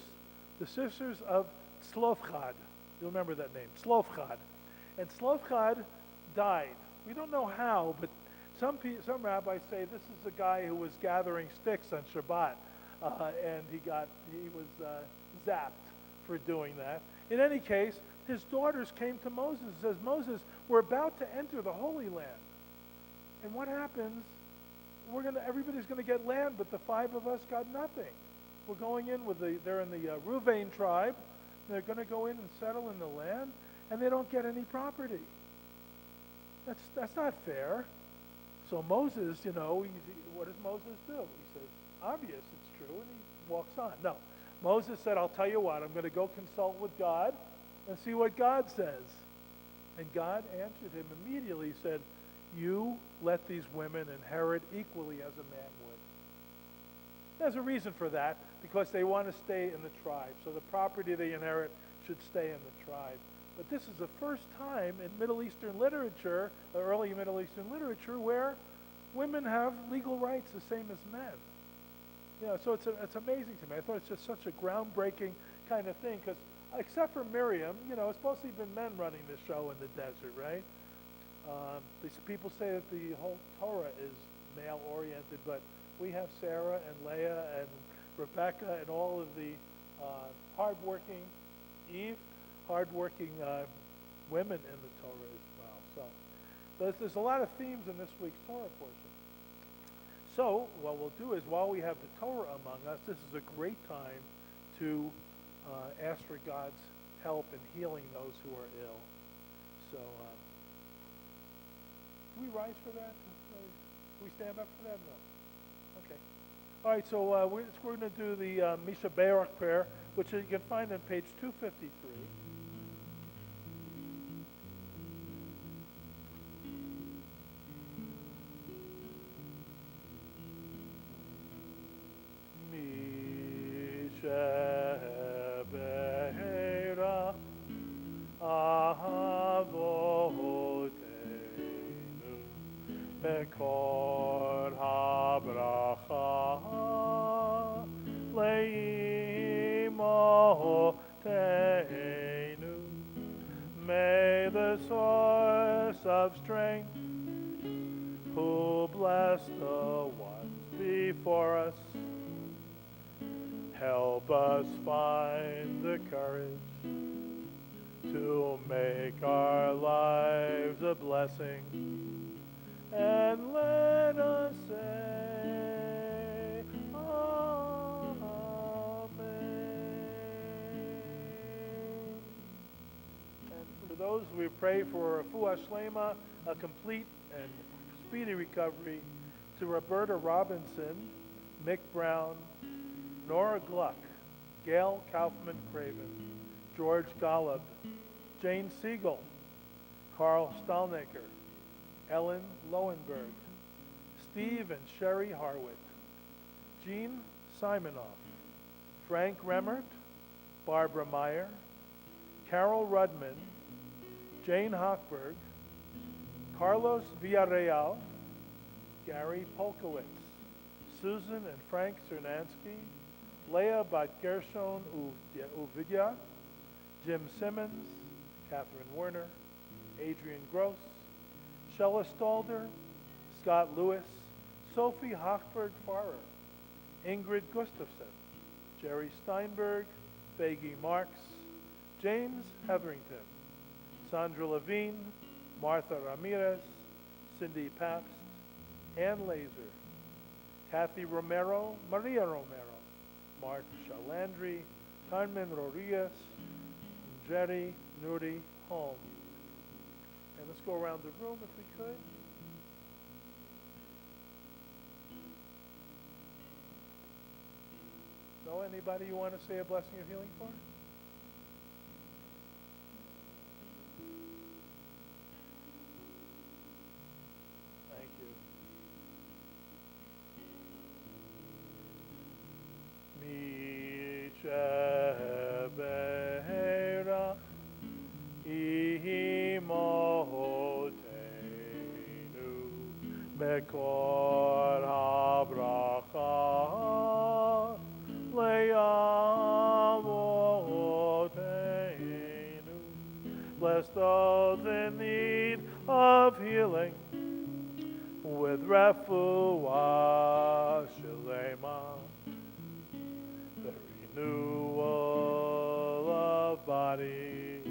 the sisters of Tzlofchad. You'll remember that name, Tzlofchad. And Tzlofchad died. We don't know how, but some rabbis say this is a guy who was gathering sticks on Shabbat, and he was zapped for doing that. In any case, his daughters came to Moses and says, Moses, we're about to enter the Holy Land. And what happens? Everybody's going to get land, but the 5 of us got nothing. We're going in they're in the Ruvain tribe. They're going to go in and settle in the land, and they don't get any property. That's not fair. So Moses, what does Moses do? He says, obvious, it's true, and he walks on. No. Moses said, I'll tell you what, I'm going to go consult with God and see what God says. And God answered him immediately, said, you let these women inherit equally as a man would. There's a reason for that, because they want to stay in the tribe. So the property they inherit should stay in the tribe. But this is the first time in Middle Eastern literature, or early Middle Eastern literature, where women have legal rights the same as men. So it's amazing to me. I thought it's just such a groundbreaking kind of thing, because except for Miriam, it's mostly been men running the show in the desert, right? These people say that the whole Torah is male-oriented, but we have Sarah and Leah and Rebecca and all of the hardworking women in the Torah as well. So there's a lot of themes in this week's Torah portion. So what we'll do is, while we have the Torah among us, this is a great time to ask for God's help in healing those who are ill. So do we rise for that? Do we stand up for that? No. Okay. All right, so we're going to do the Misha Barak prayer, which you can find on page 253. Bekor habracha leimotenu. May the source of strength, who bless the ones before us, help us find the courage to make our lives a blessing. And let us say, Amen. And for those, we pray for Refuah Shlema, a complete and speedy recovery, to Roberta Robinson, Mick Brown, Nora Gluck, Gail Kaufman-Craven, George Golub, Jane Siegel, Carl Stalnaker, Ellen Lowenberg, Steve and Sherry Harwitt, Jean Simonoff, Frank Remmert, Barbara Meyer, Carol Rudman, Jane Hochberg, Carlos Villarreal, Gary Polkowitz, Susan and Frank Cernansky, Leah Bat Gershon Uvidya, Jim Simmons, Catherine Werner, Adrian Gross, Shella Stalder, Scott Lewis, Sophie Hochberg-Farrer, Ingrid Gustafson, Jerry Steinberg, Faggy Marks, James Hetherington, Sandra Levine, Martha Ramirez, Cindy Pabst, Ann Laser, Kathy Romero, Maria Romero, Marcia Landry, Carmen Rodriguez, and Jerry Nuri Holm. And let's go around the room if we could. No, anybody you want to say a blessing of healing for? Thank you. Misha Be'era Ihimotenu Bekor HaBracha Le'amotenu. Bless those in need of healing with refuah shalema, the renewal of body,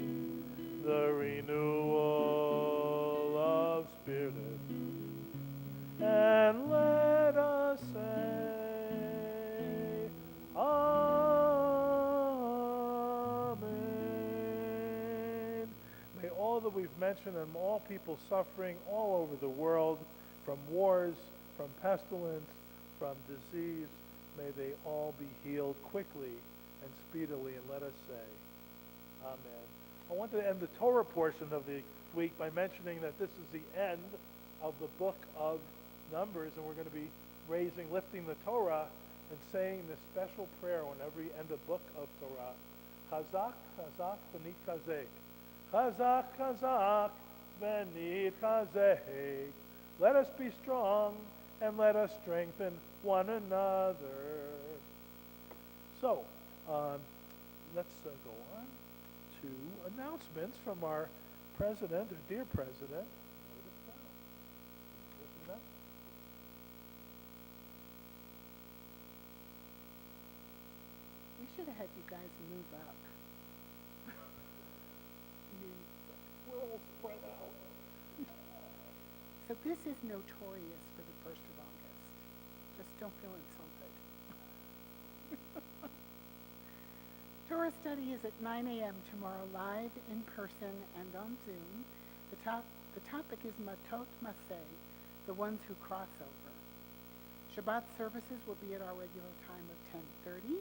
the renewal of spirit, and let us say, Amen. May all that we've mentioned and all people suffering all over the world, from wars, from pestilence, from disease, may they all be healed quickly and speedily, and let us say, Amen. I want to end the Torah portion of the week by mentioning that this is the end of the book of Numbers, and we're going to be lifting the Torah and saying this special prayer whenever we end a book of Torah. Chazak, chazak, v'nit chazek. Chazak, chazak, v'nit chazek. Let us be strong and let us strengthen one another. So, let's go on to announcements from our president, or dear president. We should have had you guys move up. We're all spread out. So this is notorious for the 1st of August. Just don't feel insulted. Torah study is at 9 a.m. tomorrow, live, in person, and on Zoom. The topic is Matot Maseh, the ones who cross over. Shabbat services will be at our regular time of 10:30.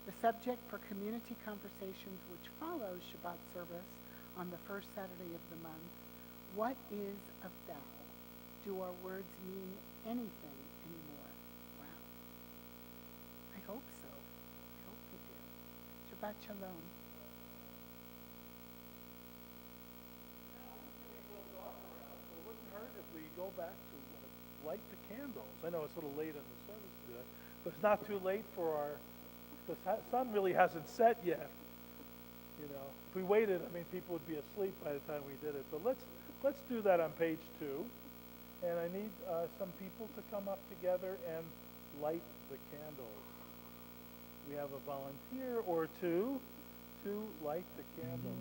The subject for community conversations, which follows Shabbat service on the first Saturday of the month, what is a vow? Do our words mean anything anymore? Wow. I hope so. I hope they do. Shabbat Shalom. It wouldn't hurt if we go back to light the candles. I know it's a little late in the service to do that, but it's not too late for because the sun really hasn't set yet. You know, if we waited, people would be asleep by the time we did it. But let's do that on page 2. And I need some people to come up together and light the candles. We have a volunteer or two to light the candles.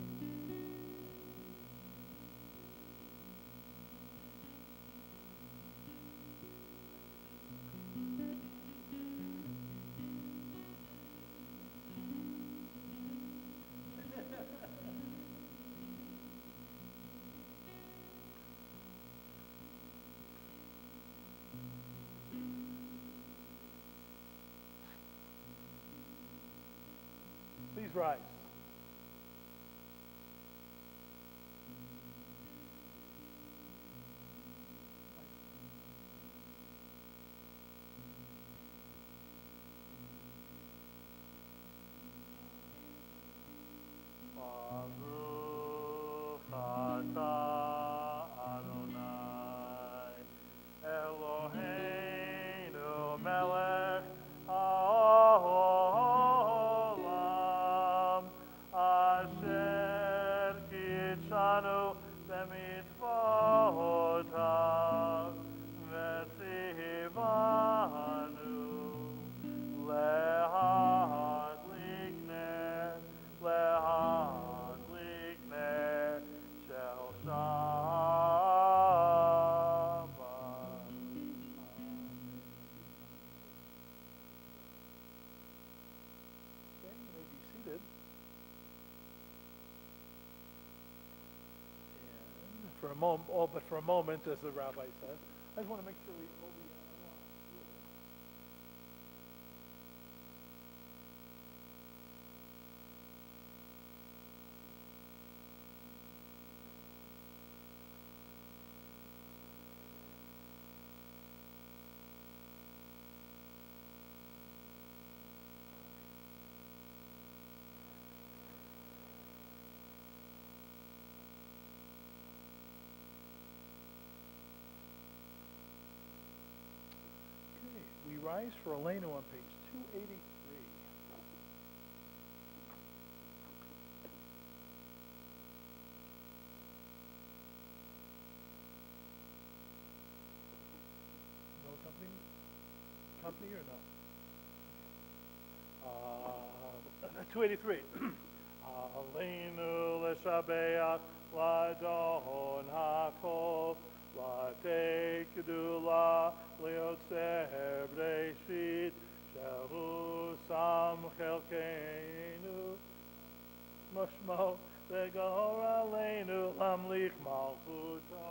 Please rise. Baruch atah Adonai Eloheinu melech haolam asher kitshanu b'mitzvotav v'tzivanu lehadlik ner shel Shabbat. Okay, you may be seated. And for a moment, but for a moment, as the rabbi says, I just want to make sure we unlock the door. We rise for Elena on page 283. company or no? 283. Aleinu l'shabeach l'adon hakol l'tei kedula liotzer b'reishit shehu sam chelkeinu mashmo v'gahor aleinu lamlich malchuto.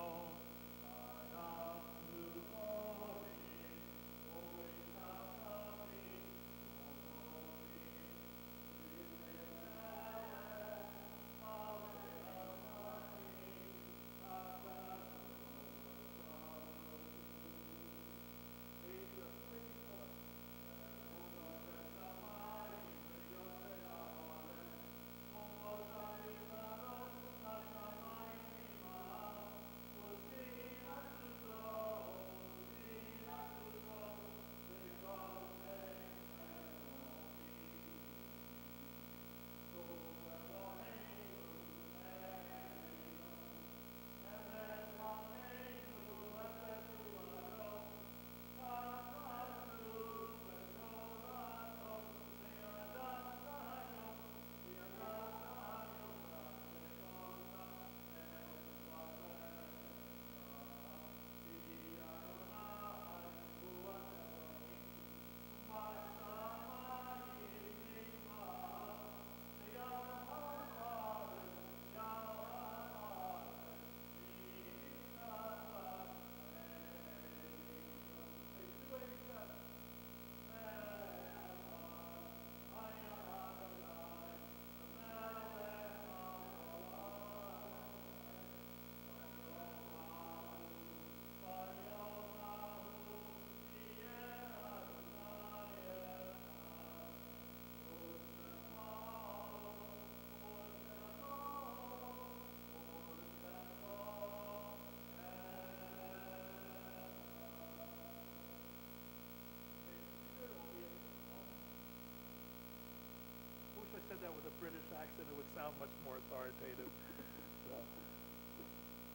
I said that with a British accent, it would sound much more authoritative.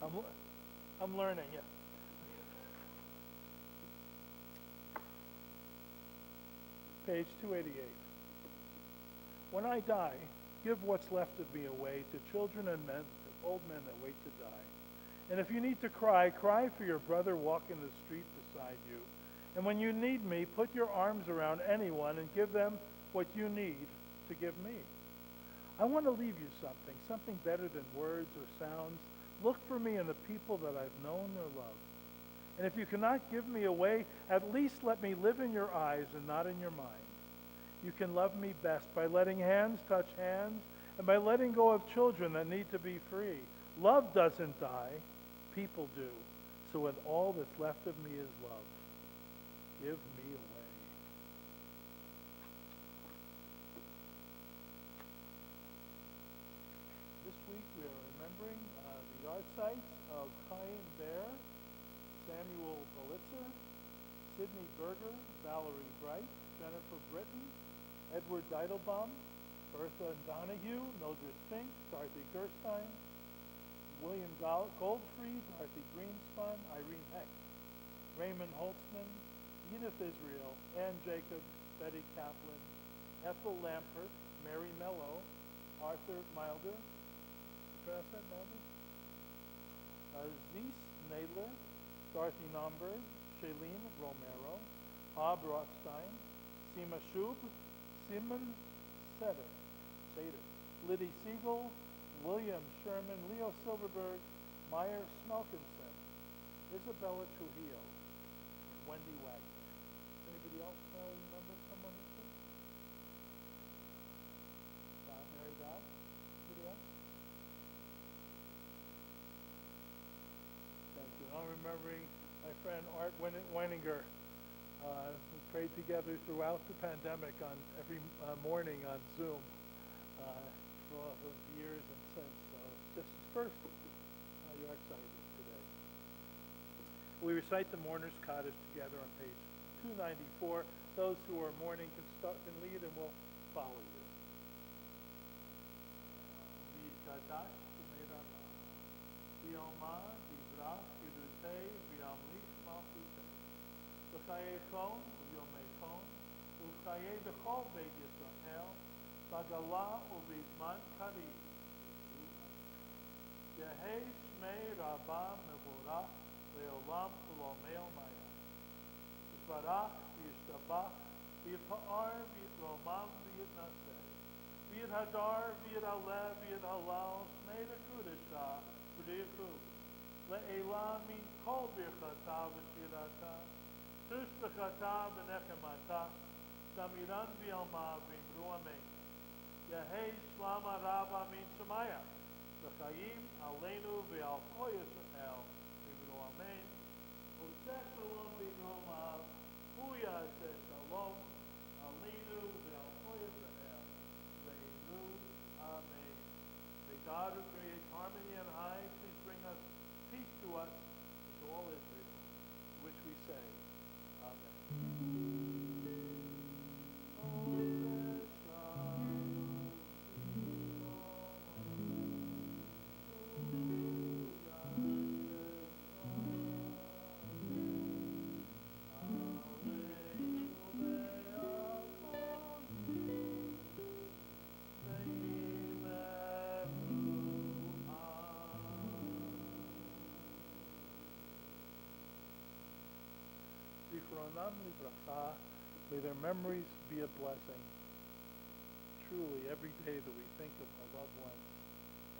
So, I'm learning, yeah. Page 288. When I die, give what's left of me away to children and men, to old men that wait to die. And if you need to cry, cry for your brother walking the street beside you. And when you need me, put your arms around anyone and give them what you need to give me. I want to leave you something better than words or sounds. Look for me in the people that I've known or loved. And if you cannot give me away, at least let me live in your eyes and not in your mind. You can love me best by letting hands touch hands and by letting go of children that need to be free. Love doesn't die. People do. So when all that's left of me is love, give me away. This week we are remembering the yard sites of Chaim Bear, Samuel Belitzer, Sidney Berger, Valerie Bright, Jennifer Britton, Edward Deidelbaum, Bertha Donahue, Mildred Fink, Dorothy Gerstein, William Goldfried, Dorothy Greenspun, Irene Heck, Raymond Holtzman, Edith Israel, Ann Jacobs, Betty Kaplan, Ethel Lampert, Mary Mello, Arthur Milder, pronounce that, Melvin? Zeus Nadler, Dorothy Nomberg, Shailene Romero, Bob Rothstein, Seema Shub, Simon Seder, Liddy Siegel, William Sherman, Leo Silverberg, Meyer Smelkinson, Isabella Trujillo, and Wendy Wagner. Anybody else remember someone this week? Mary Dodd? Anybody else? Thank you. I'm remembering my friend Art Weininger. We prayed together throughout the pandemic on every morning on Zoom for all those years and since. So it's just his first yard site is today. We recite the mourner's cottage together on page 294. Those who are mourning can lead and we'll follow you. V'kadash v'merama, v'yoma v'vrach v'rutei v'yamlich malchutei, v'chayechon v'yomei Tzon, U'chayei b'chol Beit Yisrael, Bagala u'bizman karim. Yehei Shmei Rabbah Mevorach Le'olam U'lomei Omayah. Yisbarach V'yishtabach V'yitpa'ar V'yitromam V'yitnaseh V'yithadar V'yitalev V'yithalal Shmei Dekudesha V'yichu Le'elam Min Kol Birchata V'shirata Tush B'chata V'nechemata Samiran V'yalma V'imru Amen. Yehei Shlama Rabba Min Shemaya L'chaim Aleinu V'al Kol Yisrael V'imru Amen. Oseh Shalom B'romav Hu Yaseh Shalom Aleinu V'al Kol Yisrael V'imru Amen. May God who creates harmony and high please bring us peace to us and to all Israel, to which we say, Amen. May their memories be a blessing. Truly, every day that we think of our loved ones,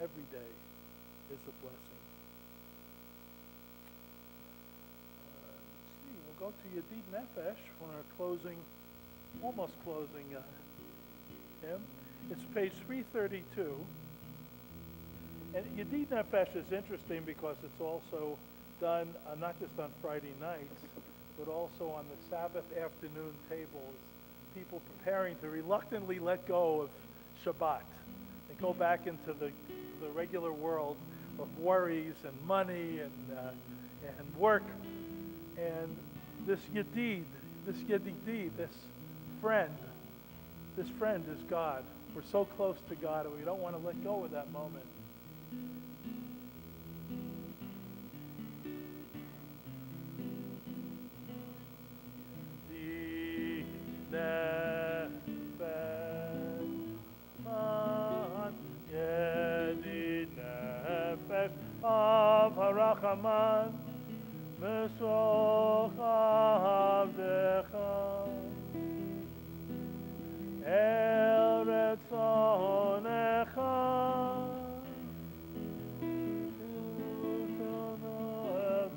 every day is a blessing. Let's see, we'll go to Yedid Nefesh on our closing, almost closing hymn. It's page 332. And Yedid Nefesh is interesting because it's also done not just on Friday nights, but also on the Sabbath afternoon tables, people preparing to reluctantly let go of Shabbat and go back into the regular world of worries and money and work. And this Yedid, this friend is God. We're so close to God, and we don't want to let go of that moment. Of Harachaman, Mesoch Avdecha, El Retzonecha,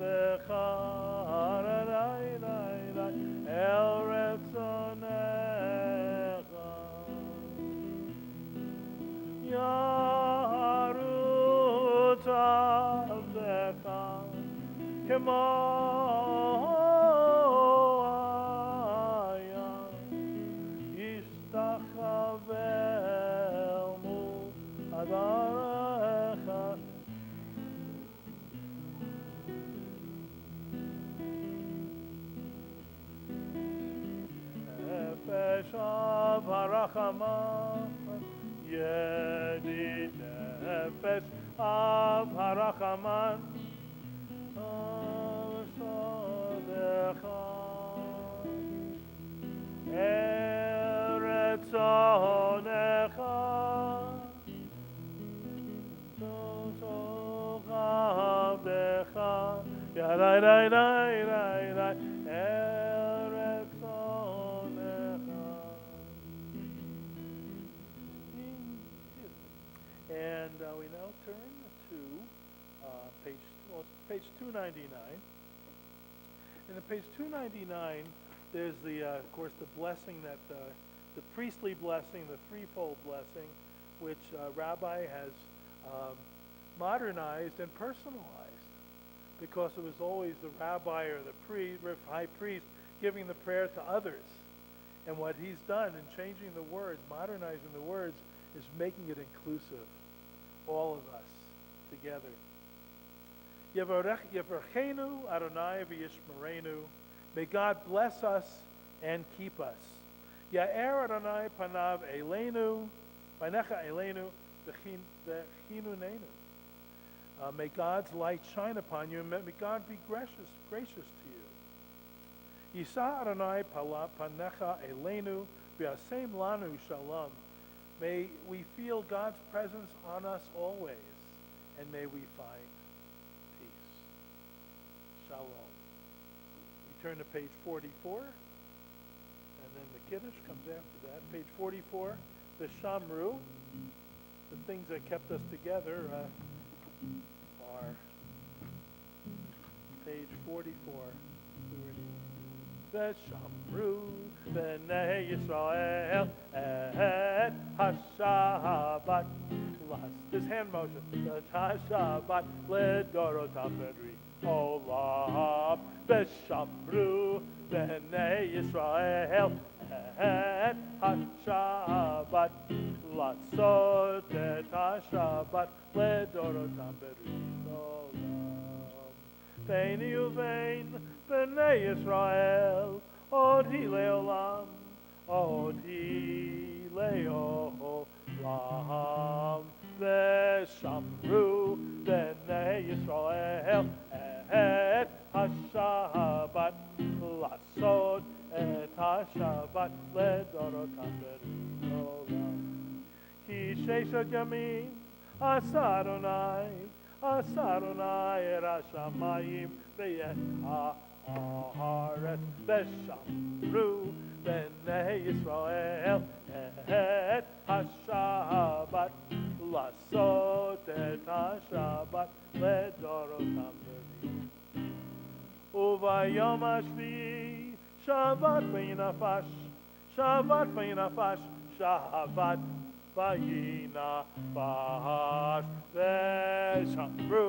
Avdecha, El Retzonecha, Yarut Avdecha, Kemoaya, Ishtachavelmu Adarecha. Nefesh of Harachaman, Yedid Nefesh of Harachaman, Eretz Onecha, Tosoch Avdecha, Yadai, Eretz Onecha. And we now turn to page 299. And in page 299, there's of course, the blessing that the priestly blessing, the threefold blessing, which Rabbi has modernized and personalized, because it was always the rabbi or the high priest giving the prayer to others. And what he's done in changing the words, modernizing the words, is making it inclusive, all of us together. Yevarchenu Adonai v'yishmerenu. May God bless us and keep us. Ya'er Adonai panav eleinu, panecha eleinu v'chinunenu. May God's light shine upon you, and may God be gracious to you. Yisa Adonai panecha elenu v'yasem lanu shalom. May we feel God's presence on us always, and may we find peace. Shalom. We turn to page 44, and then the Kiddush comes after that. Page 44, the Shamru, the things that kept us together are page 44. Veshamru b'nei Yisrael et ha-Shabbat. This hand motion. The ha-Shabbat ledorotam bedri olam. Veshamru b'nei Yisrael et ha-Shabbat. Latzot et ha-Shabbat ledorotam bedri olam. Veini uvein b'nei Yisrael od hi leolam, od hi leolam. Veshamru b'nei Yisrael et ha-Shabbat lasod et ha-Shabbat ledorotam be'olam. Ki sheshet yamim asa Adonai et ha-shamayim ve'et ha'aretz. Veshamru b'nei Yisrael et ha-Shabbat lasot et ha-Shabbat ledorotam be'olam. Uvayom hashvi'i Shabbat v'yinafash, Shabbat v'yinafash, Shabbat v'yinafash. Veshamru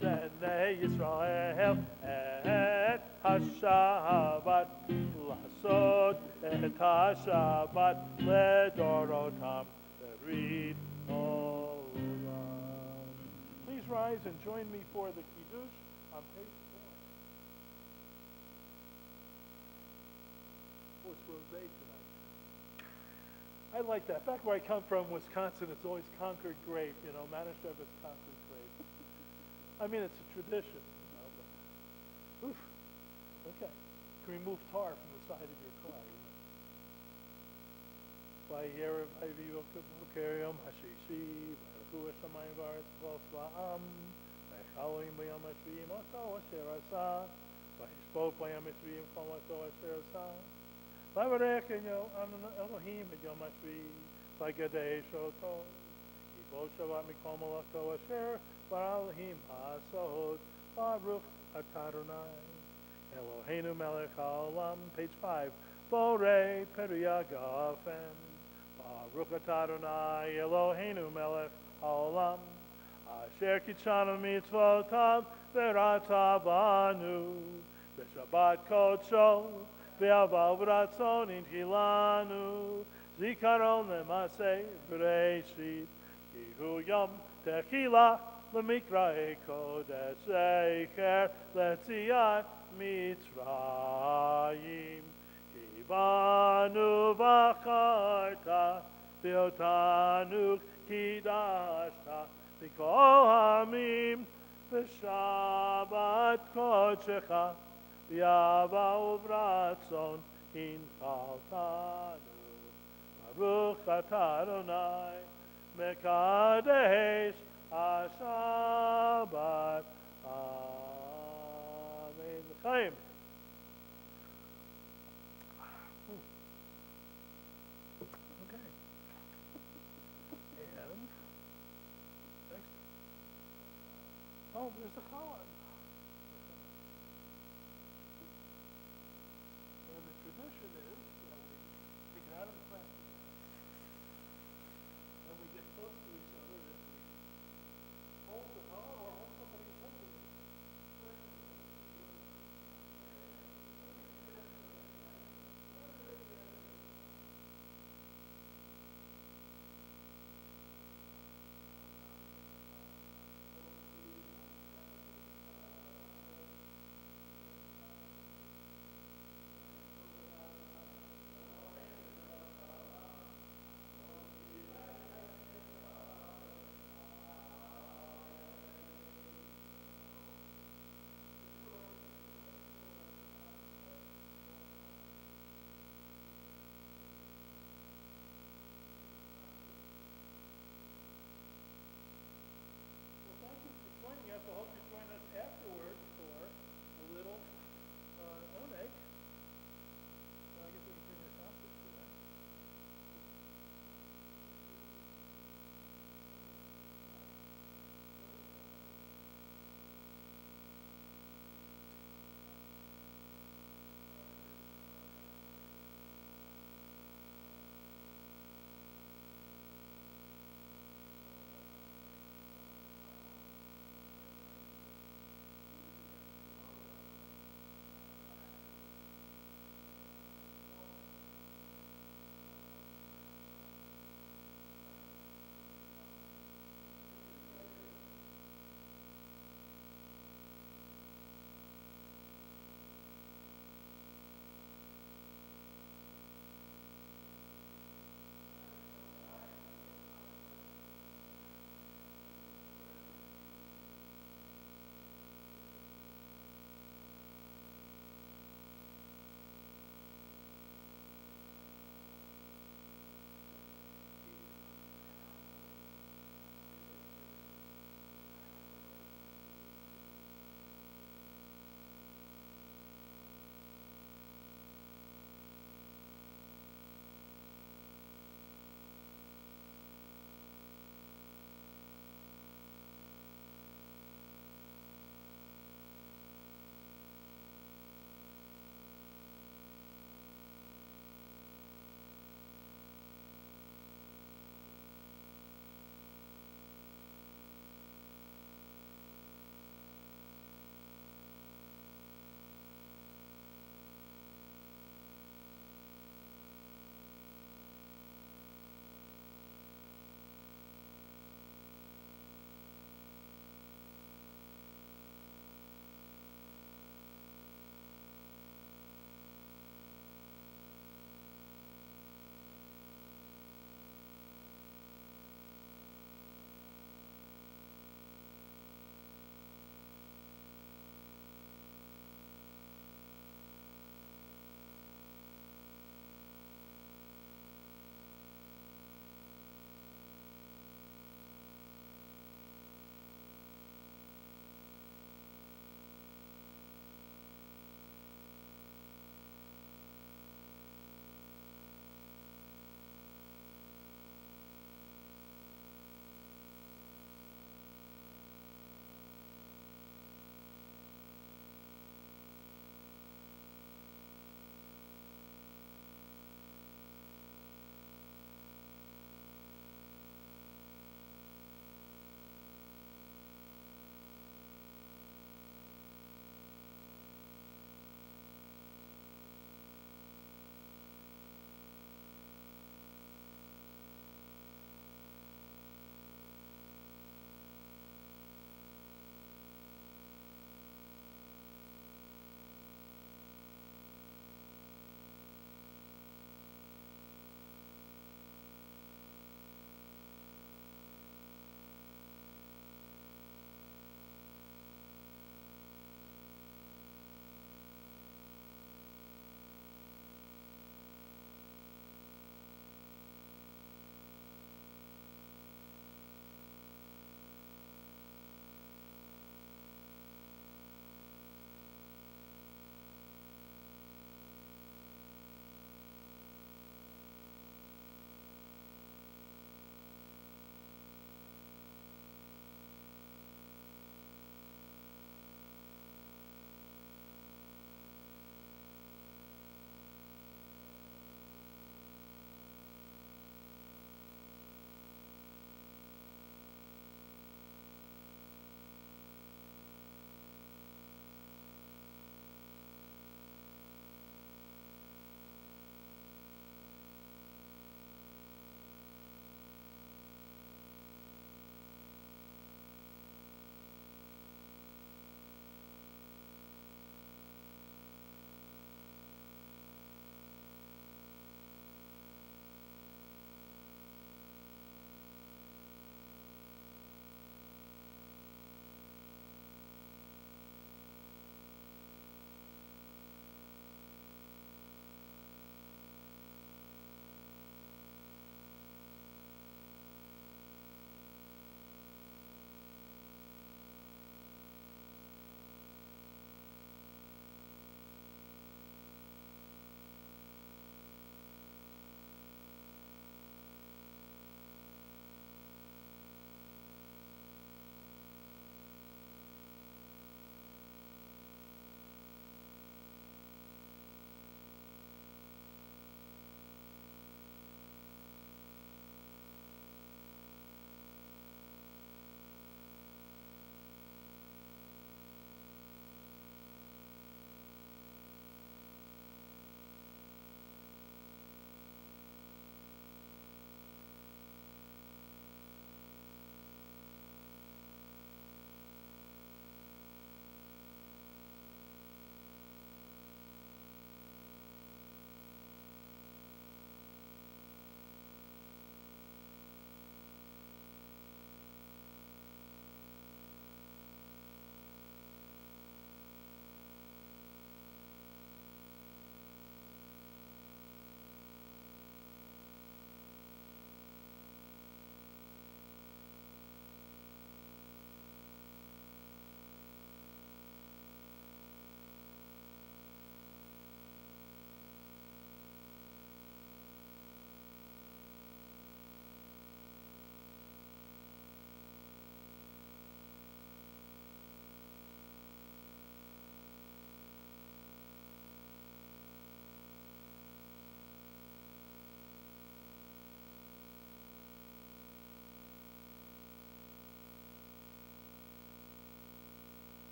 b'nei Yisrael et ha-Shabbat lasot et ha-Shabbat ledorotam be'rit olam. Please rise and join me for the Kiddush on page 4. Oh, it's rosé tonight. I like that. Back where I come from, Wisconsin, it's always Concord grape, Manischewitz Concord grape. I mean, it's a tradition, but, oof, okay. Can remove tar from the side of your car, V'yerev ha'viyokim b'keriyom hashishi, v'yalchu hashamayim v'aretz v'los la'am, v'yechalim b'yom hashviyim oto asher asa, v'yishpot b'yom hashviyim chol oto asher asa. V'avarech Elohim et Yom HaShvi, v'gadesh oto, Yibo Shabbat mikol malachto asher, v'Elohim ha'asod, Baruch atah Adonai, Eloheinu melech ha'olam, page 5, Borei Periya Gafen, Baruch atah Adonai, Eloheinu melech ha'olam, Asher kitshanu mitzvotav, v'rata banu, v'Shabbat kodsho, Ve'ava v'ratzon inchilanu, zikaron le'maseh v'reishit, ki hu yom techila l'mikra'e kodesh zecher le'tziat mitzrayim, ki banu v'acharta, ve'otanu kidashta, mikol hamim, v'shabbat kodshecha, V'yava uvratzon inchaltanu. Baruch atah Adonai, mekadesh ha-Shabbat. Amen. Chaim. Okay. And next. Oh, there's the challah.